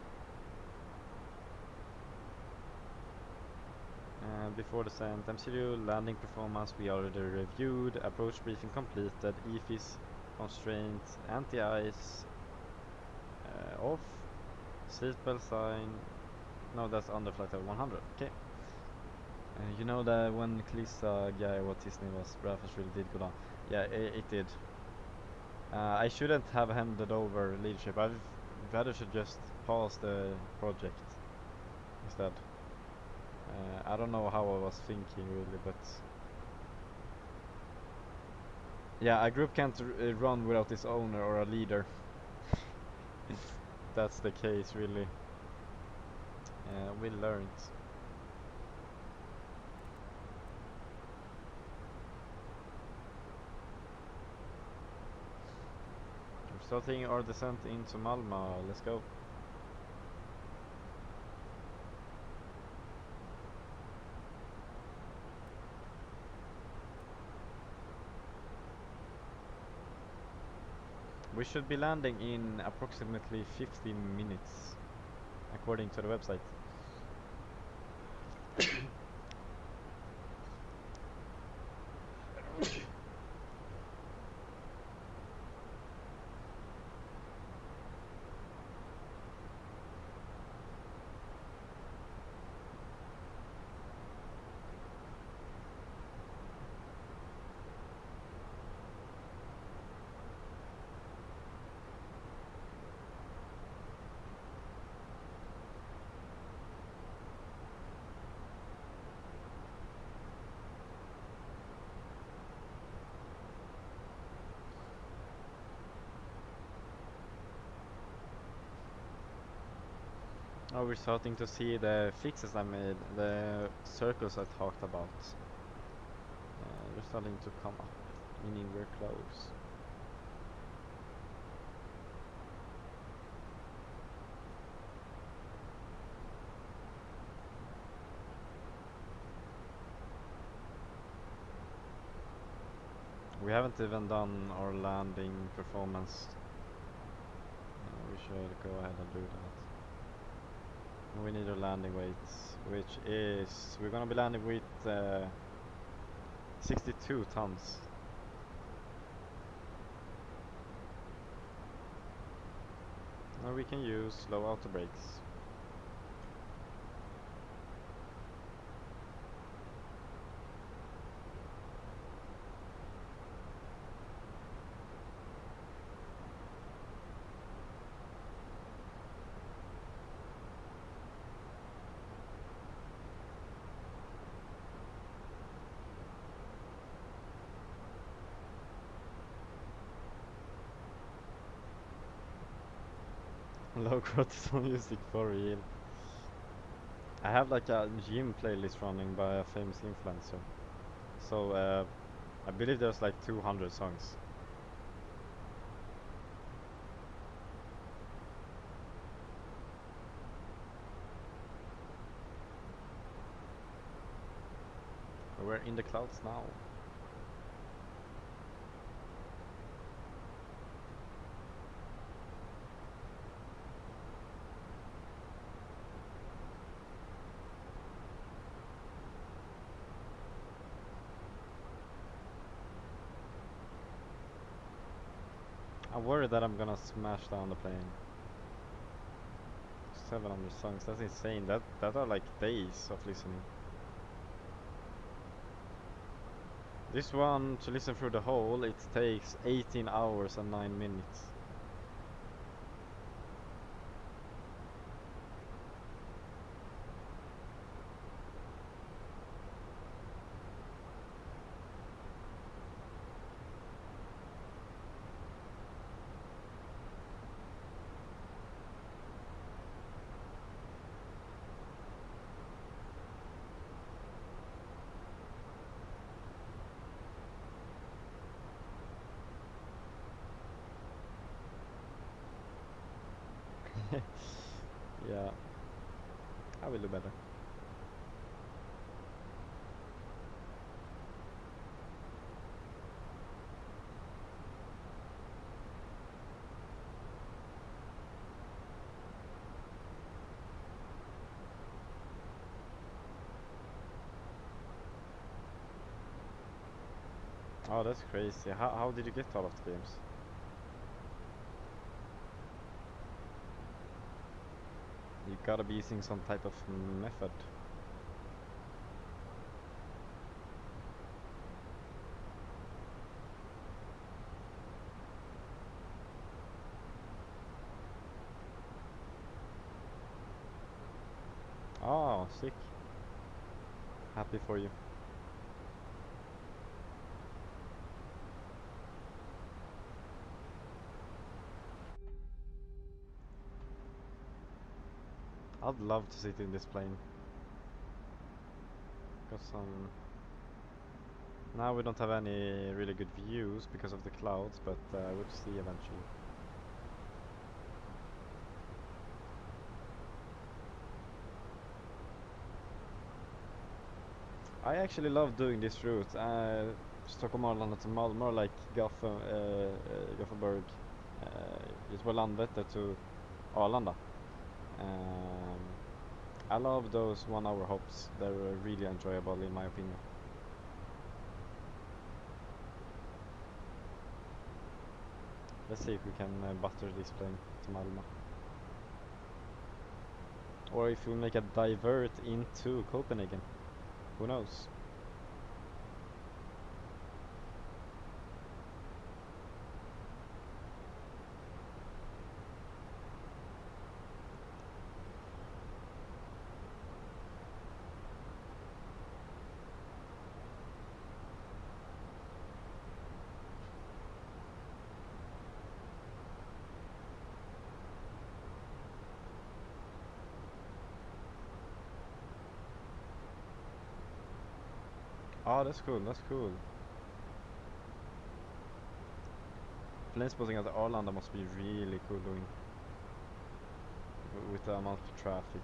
Speaker 1: And before descent, MCU landing performance we already reviewed. Approach briefing completed. EFIS constraint, anti-ice off. Seatbelt sign. No, that's under flight level 100. Okay. You know that when Klissa guy, what his name was, Brafas really did go down. Yeah, it did. I shouldn't have handed over leadership. I've rather should just pause the project instead. I don't know how I was thinking really, but yeah, a group can't run without its owner or a leader. That's the case really. We learned. We're starting our descent into Malmö. Let's go. We should be landing in approximately 15 minutes, according to the website. Oh, we're starting to see the fixes I made, the circles I talked about. They're starting to come up, meaning we're close. We haven't even done our landing performance. We should go ahead and do that. We need a landing weight, which is, we're gonna be landing with 62 tons. Now we can use low auto brakes. Low cortisol music for real. I have like a gym playlist running by a famous influencer. So I believe there's like 200 songs. We're in the clouds now. I'm worried that I'm gonna smash down the plane. 700 songs, that's insane. That are like days of listening. This one, to listen through the whole, it takes 18 hours and 9 minutes. Yeah, I will do better. Oh, that's crazy. How did you get all of the games? You gotta be using some type of method. Oh, sick. Happy for you. I'd love to sit in this plane. Got some... Now we don't have any really good views because of the clouds, but we'll see eventually. I actually love doing this route. Stockholm, Arlanda to Malmö, like Gothenburg, Göteborg, Landvetter to Arlanda. I love those 1 hour hops. They're really enjoyable in my opinion. Let's see if we can butter this plane to Malmö. Or if we make a divert into Copenhagen. Who knows? Oh, that's cool, that's cool. Plane spotting at Arlanda must be really cool doing with the amount of traffic.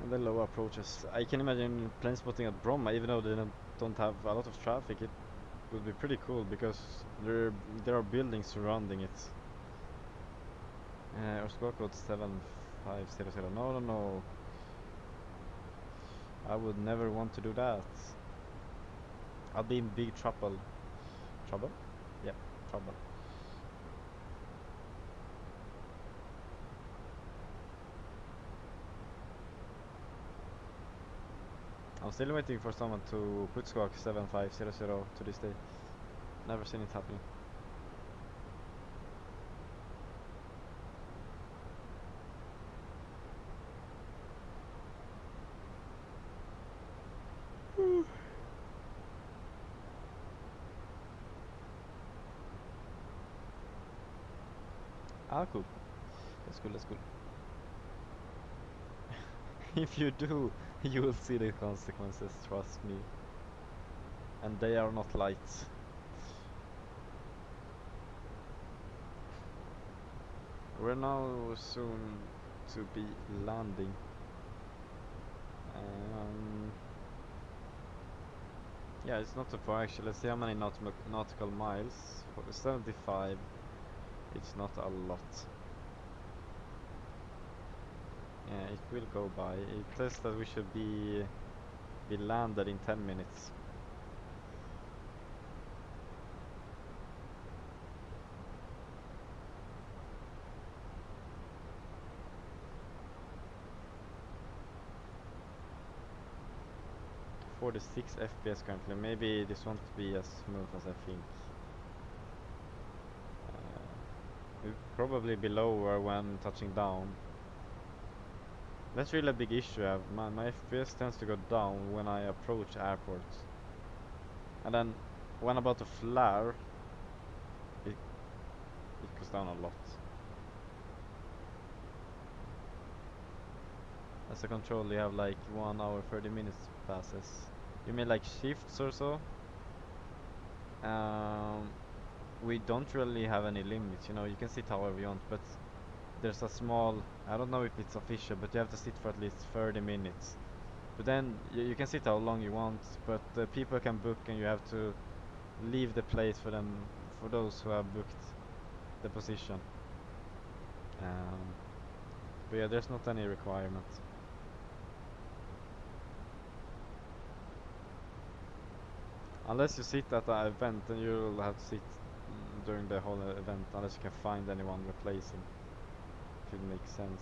Speaker 1: And the low approaches. I can imagine plane spotting at Bromma, even though they don't have a lot of traffic, it would be pretty cool because there are buildings surrounding it. Or squawk code 7500. No. I would never want to do that. I'll be in big trouble. Trouble? Yep, trouble. I'm still waiting for someone to put squawk 7500 to this day. Never seen it happening. Ah, cool. That's cool, that's cool. If you do, you will see the consequences, trust me. And they are not light. We're now soon to be landing. Yeah, it's not too far actually. Let's see how many nautical miles. For 75, it's not a lot. Yeah, it will go by. It says that we should be landed in 10 minutes. For the 6 FPS currently. Maybe this won't be as smooth as I think. We'll probably be lower when touching down. That's really a big issue. My FPS tends to go down when I approach airports. And then when about to flare, it goes down a lot. As a control, you have like 1 hour 30 minutes passes. You mean like shifts or so? We don't really have any limits, you know, you can sit however you want, but there's a small, I don't know if it's official, but you have to sit for at least 30 minutes. But then you can sit how long you want, but people can book and you have to leave the place for them, for those who have booked the position. But yeah, there's not any requirement. Unless you sit at the event, then you'll have to sit during the whole event, unless you can find anyone replacing. If it makes sense.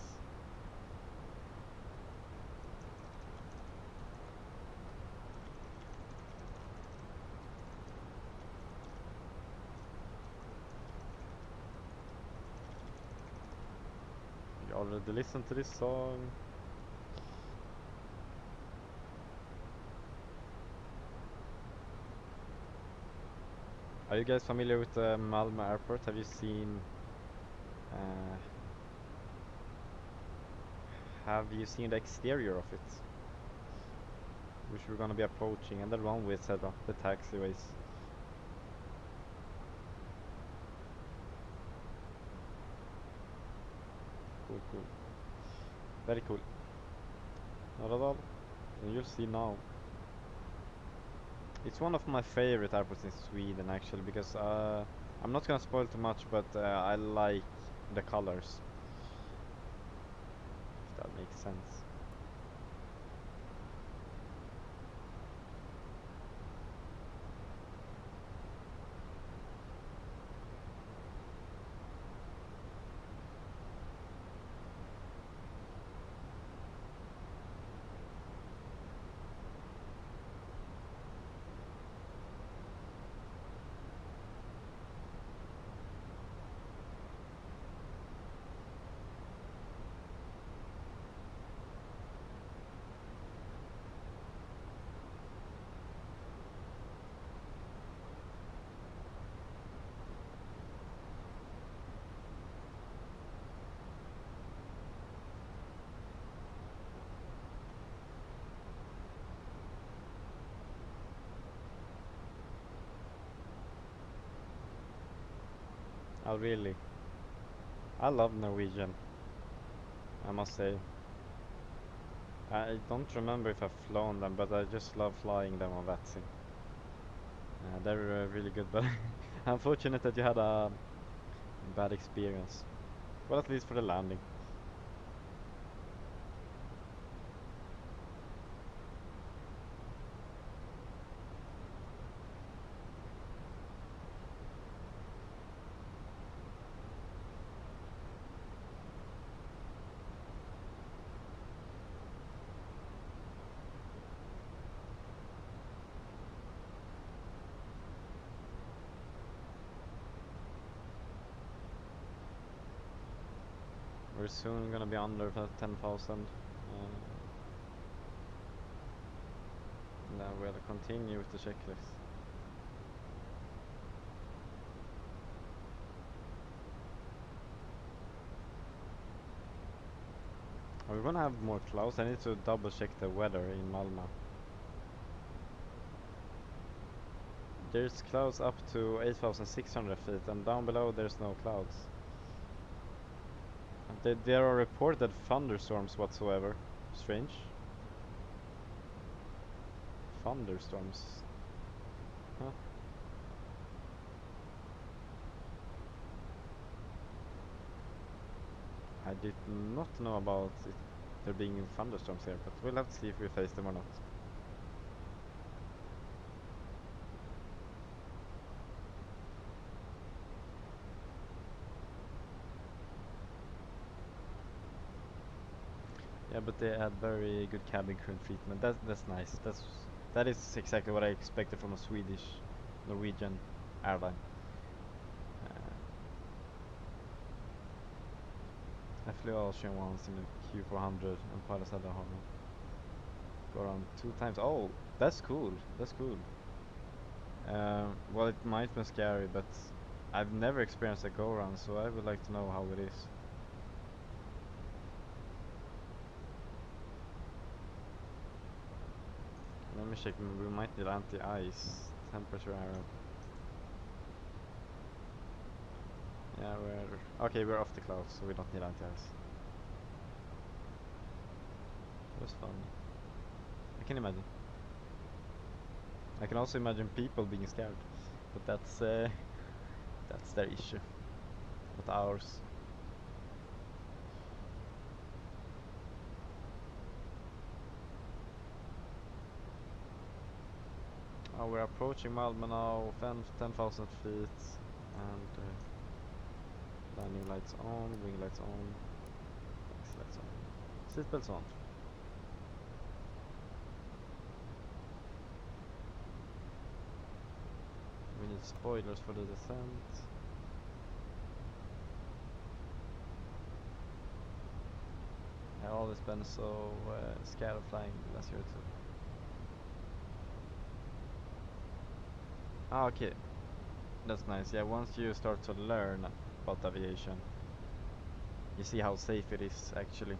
Speaker 1: You already listened to this song. Are you guys familiar with the Malmö airport? Have you seen the exterior of it? Which we're gonna be approaching, and the runway, etc. The taxiways. Cool. Very cool. Not at all. And you'll see now. It's one of my favorite airports in Sweden actually, because I'm not gonna spoil too much, but I like the colors. If that makes sense. Oh really? I love Norwegian, I must say. I don't remember if I've flown them, but I just love flying them on VATSIM. They're really good, but unfortunate that you had a bad experience. Well, at least for the landing. We're soon gonna be under 10,000. Now we'll continue with the checklist. Are we gonna have more clouds? I need to double check the weather in Malmö. There's clouds up to 8,600 feet, and down below there's no clouds. There are reported thunderstorms whatsoever. Strange. Thunderstorms. Huh? I did not know about it, there being thunderstorms here, but we'll have to see if we face them or not. Yeah, but they had very good cabin crew treatment. That's nice. That is exactly what I expected from a Swedish Norwegian airline. I flew Ocean once in the Q400 and pilots had a Harmon. Go around 2 times. Oh, that's cool. That's cool. Well, it might be scary, but I've never experienced a go around, so I would like to know how it is. Let me check. We might need anti-ice temperature arrow. Yeah, we're off the clouds, so we don't need anti-ice. It was fun. I can imagine. I can also imagine people being scared, but that's their issue, not ours. Oh, we're approaching Malmö now, 10,000 feet, and landing lights on, wing lights on, exit lights on, seatbelts on. We need spoilers for the descent. I've always been so scared of flying last year too. Ah, okay. That's nice. Yeah, once you start to learn about aviation, you see how safe it is actually.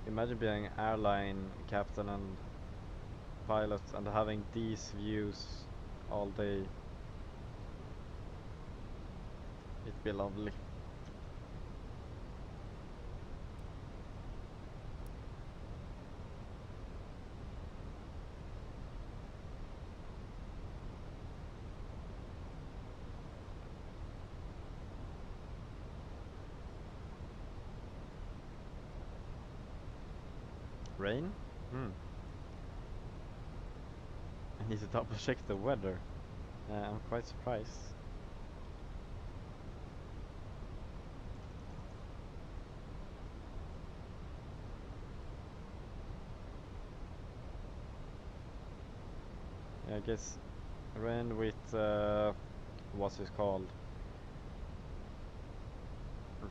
Speaker 1: Imagine being an airline captain and pilot and having these views all day. It'd be lovely. Rain? I need to double check the weather. I'm quite surprised. Yeah, I guess rain with what's it called?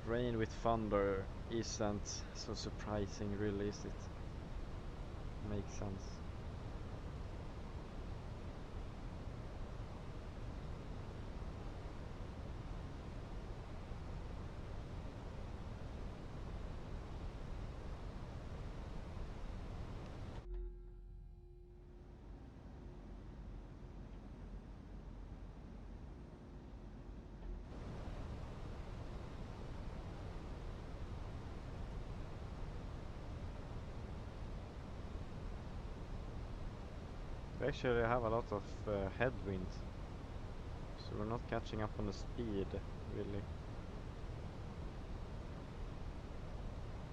Speaker 1: Rain with thunder isn't so surprising, really, is it? Makes sense. We actually have a lot of headwind, so we're not catching up on the speed, really.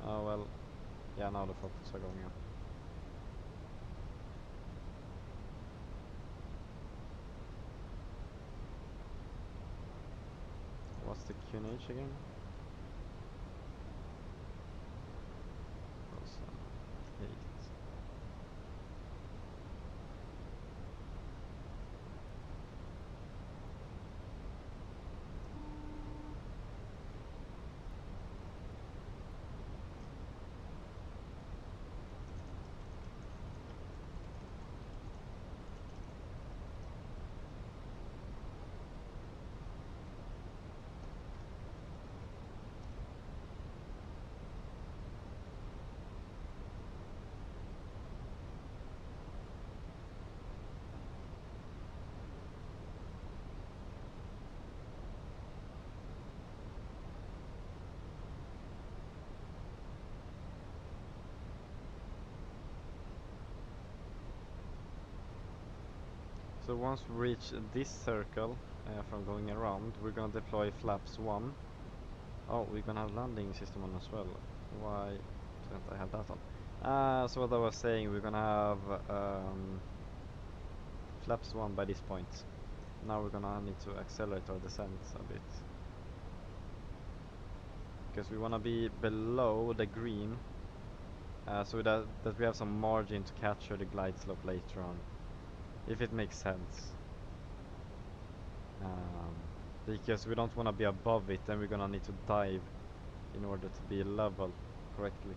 Speaker 1: Oh well, yeah, now the focus are going up. What's the QNH again? Also 8. So once we reach this circle from going around, we're gonna deploy flaps 1. Oh, we're gonna have landing system on as well. Why didn't I have that on? So what I was saying, we're gonna have flaps 1 by this point. Now we're gonna need to accelerate our descent a bit. Because we wanna be below the green, so that we have some margin to capture the glide slope later on. If it makes sense. Because we don't want to be above it, and we're gonna need to dive in order to be level correctly.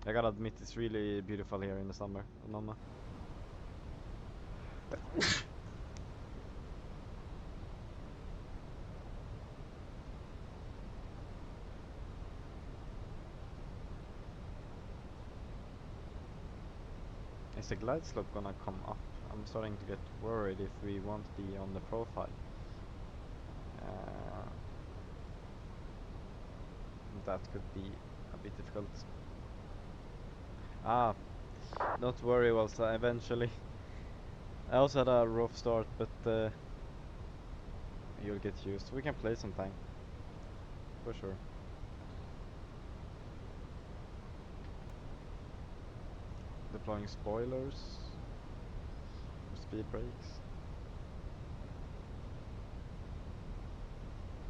Speaker 1: I gotta admit, it's really beautiful here in the summer, Nonna. Is the glide slope gonna come up? I'm starting to get worried if we won't be on the profile. That could be a bit difficult. Don't worry, Walsa, eventually. I also had a rough start, but you'll get used. We can play sometime. For sure. Deploying spoilers. Speed brakes.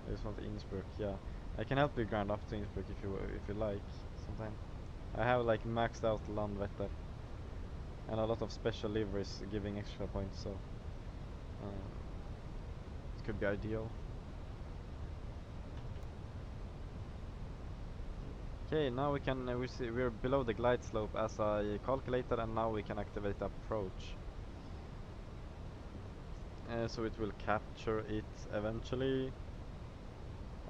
Speaker 1: I just want Innsbruck, yeah. I can help you grind up to Innsbruck if you like sometime. I have like maxed out Landvetter and a lot of special liveries giving extra points, so it could be ideal. Okay, now we can we see we're below the glide slope as I calculated, and now we can activate approach. So it will capture it eventually.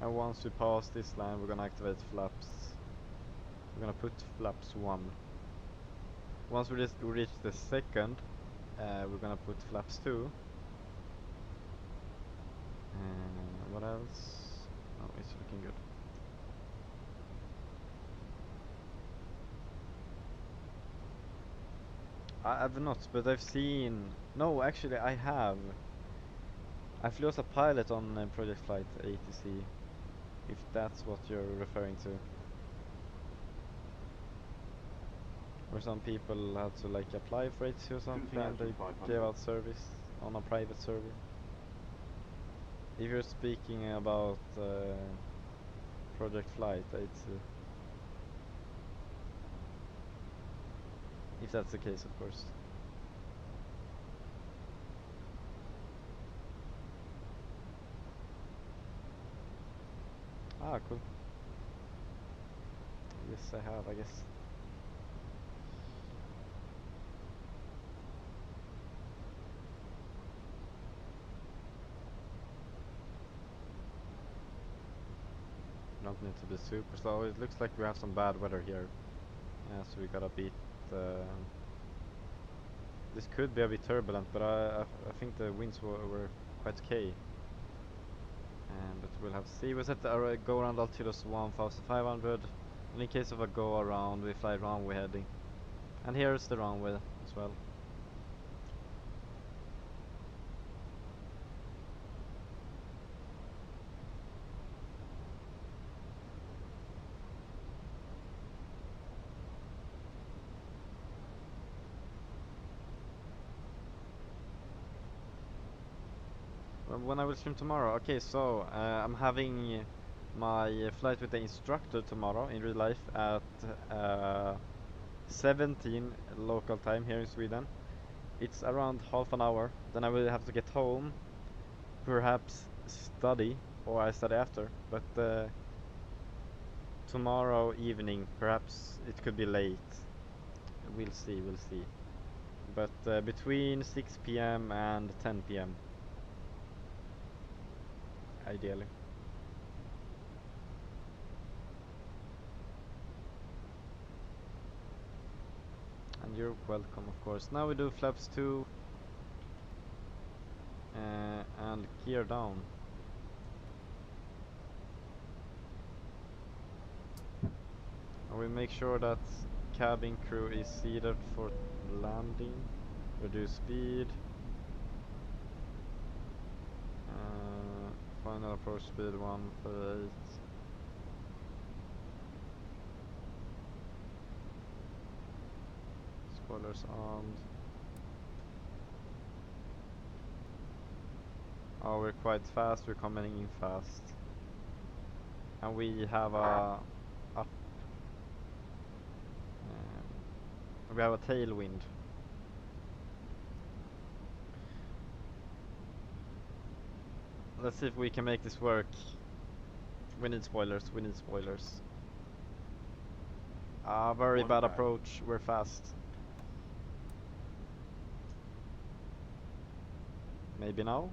Speaker 1: And once we pass this line, we're gonna activate flaps. We're gonna put flaps 1. Once we reach the second, we're gonna put flaps 2. What else? Oh, it's looking good. I've not, but I've seen... No, actually I have. I flew as a pilot on Project Flight ATC, if that's what you're referring to. Where some people had to like apply for ATC or something and they gave out service on a private server. If you're speaking about Project Flight ATC. If that's the case, of course. Ah, cool. Yes, I have, I guess. Don't need to be super slow. It looks like we have some bad weather here. So we gotta beat This could be a bit turbulent, but I think the winds were quite okay. But we'll have to see. We set our go around altitus 1500. And in case of a go around, we fly runway heading. And here's the runway as well. When I will stream tomorrow? Okay, so I'm having my flight with the instructor tomorrow in real life at 17 local time here in Sweden. It's around half an hour. Then I will have to get home, perhaps study, or I study after. But tomorrow evening, perhaps it could be late. We'll see, we'll see. But between 6 p.m. and 10 p.m. ideally. And you're welcome, of course. Now we do flaps 2 and gear down. And we make sure that cabin crew is seated for landing. Reduce speed. Final approach speed 148. Spoilers armed. Oh, we're quite fast, we're coming in fast. And we have a we have a tailwind. Let's see if we can make this work. We need spoilers, we need spoilers. Very bad approach, we're fast. Maybe now?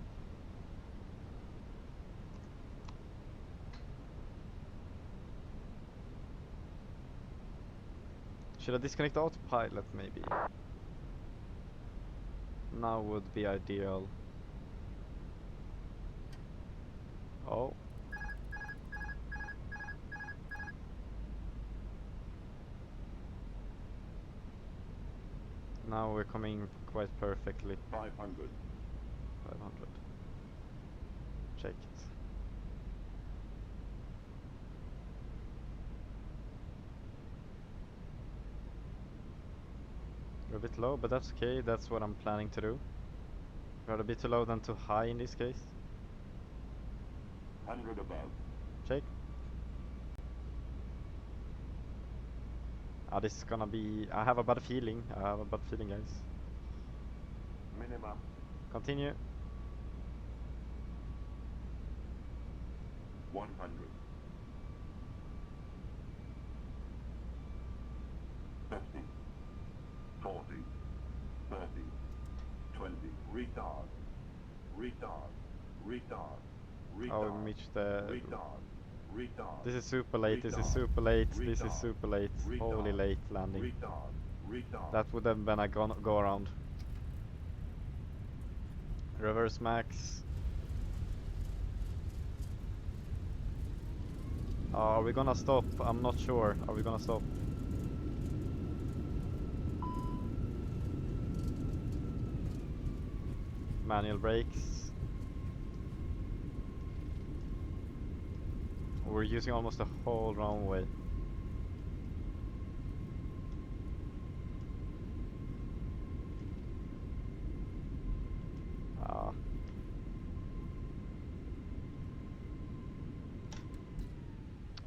Speaker 1: Should I disconnect the autopilot maybe? Now would be ideal. Oh. Now we're coming quite perfectly.
Speaker 9: 500.
Speaker 1: 500. Checked. We're a bit low, but that's okay. That's what I'm planning to do. Rather be too low than too high in this case.
Speaker 9: 100 above.
Speaker 1: Check. This is gonna be... I have a bad feeling. I have a bad feeling, guys.
Speaker 9: Minimum.
Speaker 1: Continue.
Speaker 9: 100. 50. 40. 30. 20. Retard. Retard. Retard. Retard.
Speaker 1: Oh, we reached the...
Speaker 9: Retard. Retard.
Speaker 1: This is super late, this is
Speaker 9: Retard.
Speaker 1: super late, this is
Speaker 9: Retard.
Speaker 1: super late.
Speaker 9: Retard.
Speaker 1: Holy late landing.
Speaker 9: Retard. Retard.
Speaker 1: That would have been a go around. Reverse max. Are we gonna stop? I'm not sure. Are we gonna stop? Manual brakes. We're using almost the whole runway.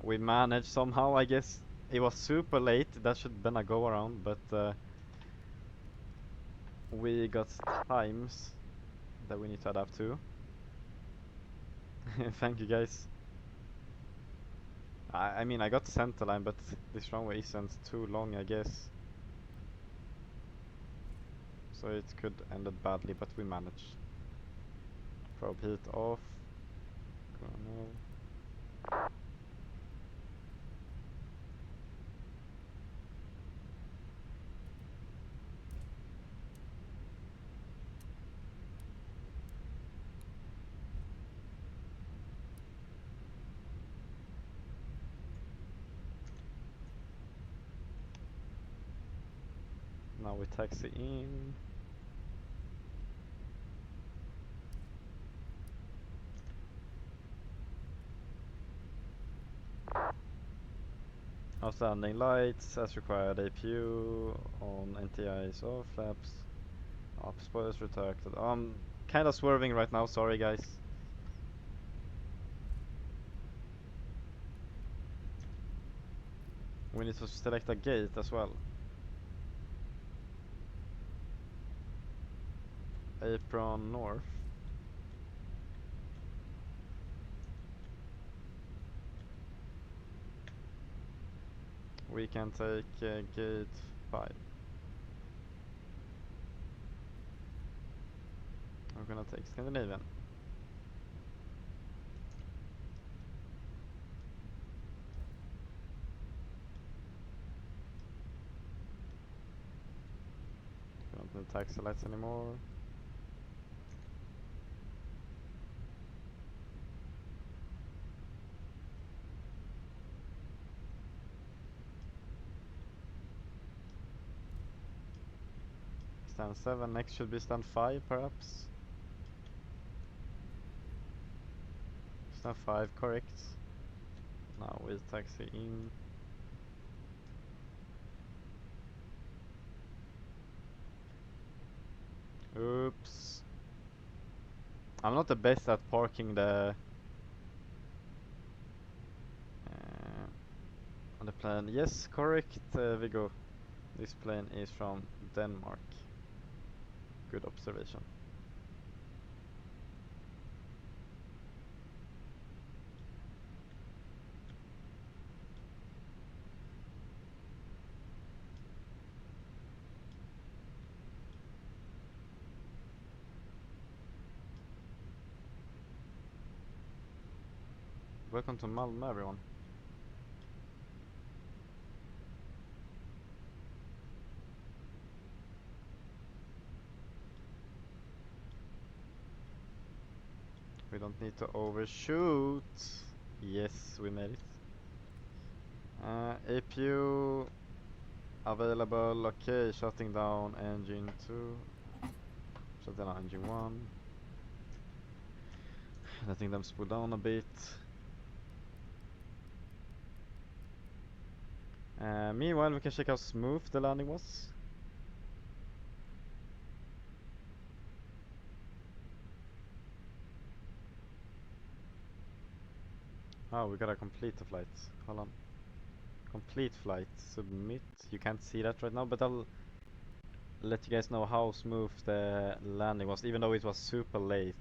Speaker 1: We managed somehow, I guess. It was super late, that should have been a go around, but we got times that we need to adapt to. Thank you, guys. I mean, I got the center line, but this runway isn't too long, I guess. So it could ended badly, but we managed. Probe heat off. Chrono. Now we taxi in. Outstanding lights as required. APU on, NTIs off, flaps up, spoilers retracted. Kind of swerving right now, sorry guys. We need to select a gate as well. Apron north. We can take gate 5. I'm gonna take Scandinavian. We don't need taxi lights anymore. Stand 7, next should be stand 5 perhaps. Stand 5, correct. Now we'll taxi in. Oops. I'm not the best at parking the on the plane. Yes, correct, Viggo. This plane is from Denmark. Good observation. Welcome to Malmö, everyone. We don't need to overshoot. Yes, we made it. APU available. Okay, shutting down engine 2. Shutting down engine 1. Letting them spool down a bit. Meanwhile, we can check how smooth the landing was. Oh, we gotta complete the flight. Hold on. Complete flight. Submit. You can't see that right now, but I'll let you guys know how smooth the landing was. Even though it was super late,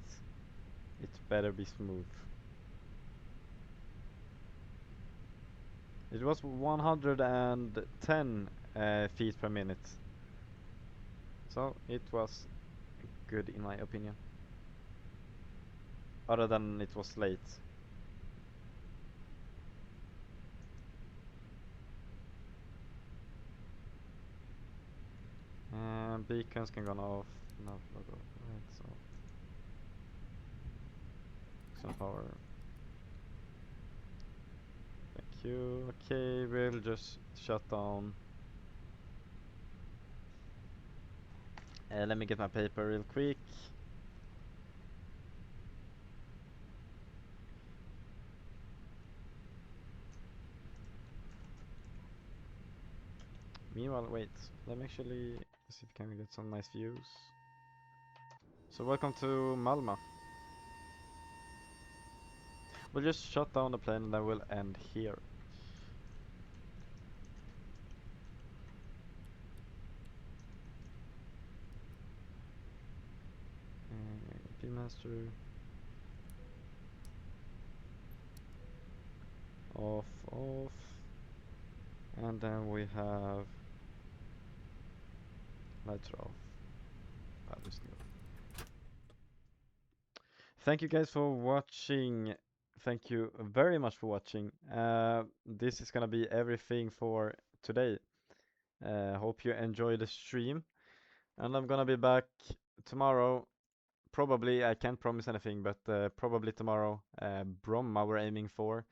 Speaker 1: it better be smooth. It was 110 feet per minute. So it was good in my opinion. Other than it was late. Beacons can go off. No, logo. Right, so. Some power. Thank you. Okay, we'll just shut down. Let me get my paper real quick. Meanwhile, wait, let me actually see if we can get some nice views. So welcome to Malmö. We'll just shut down the plane and then we'll end here. Master. Off, off. And then we have lights are off. Thank you guys for watching. Thank you very much for watching. This is gonna be everything for today. Hope you enjoy the stream. And I'm gonna be back tomorrow. Probably, I can't promise anything, but probably tomorrow. Bromma we're aiming for.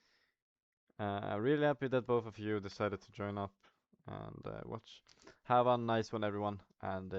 Speaker 1: Really happy that both of you decided to join up and watch. Have a nice one, everyone, and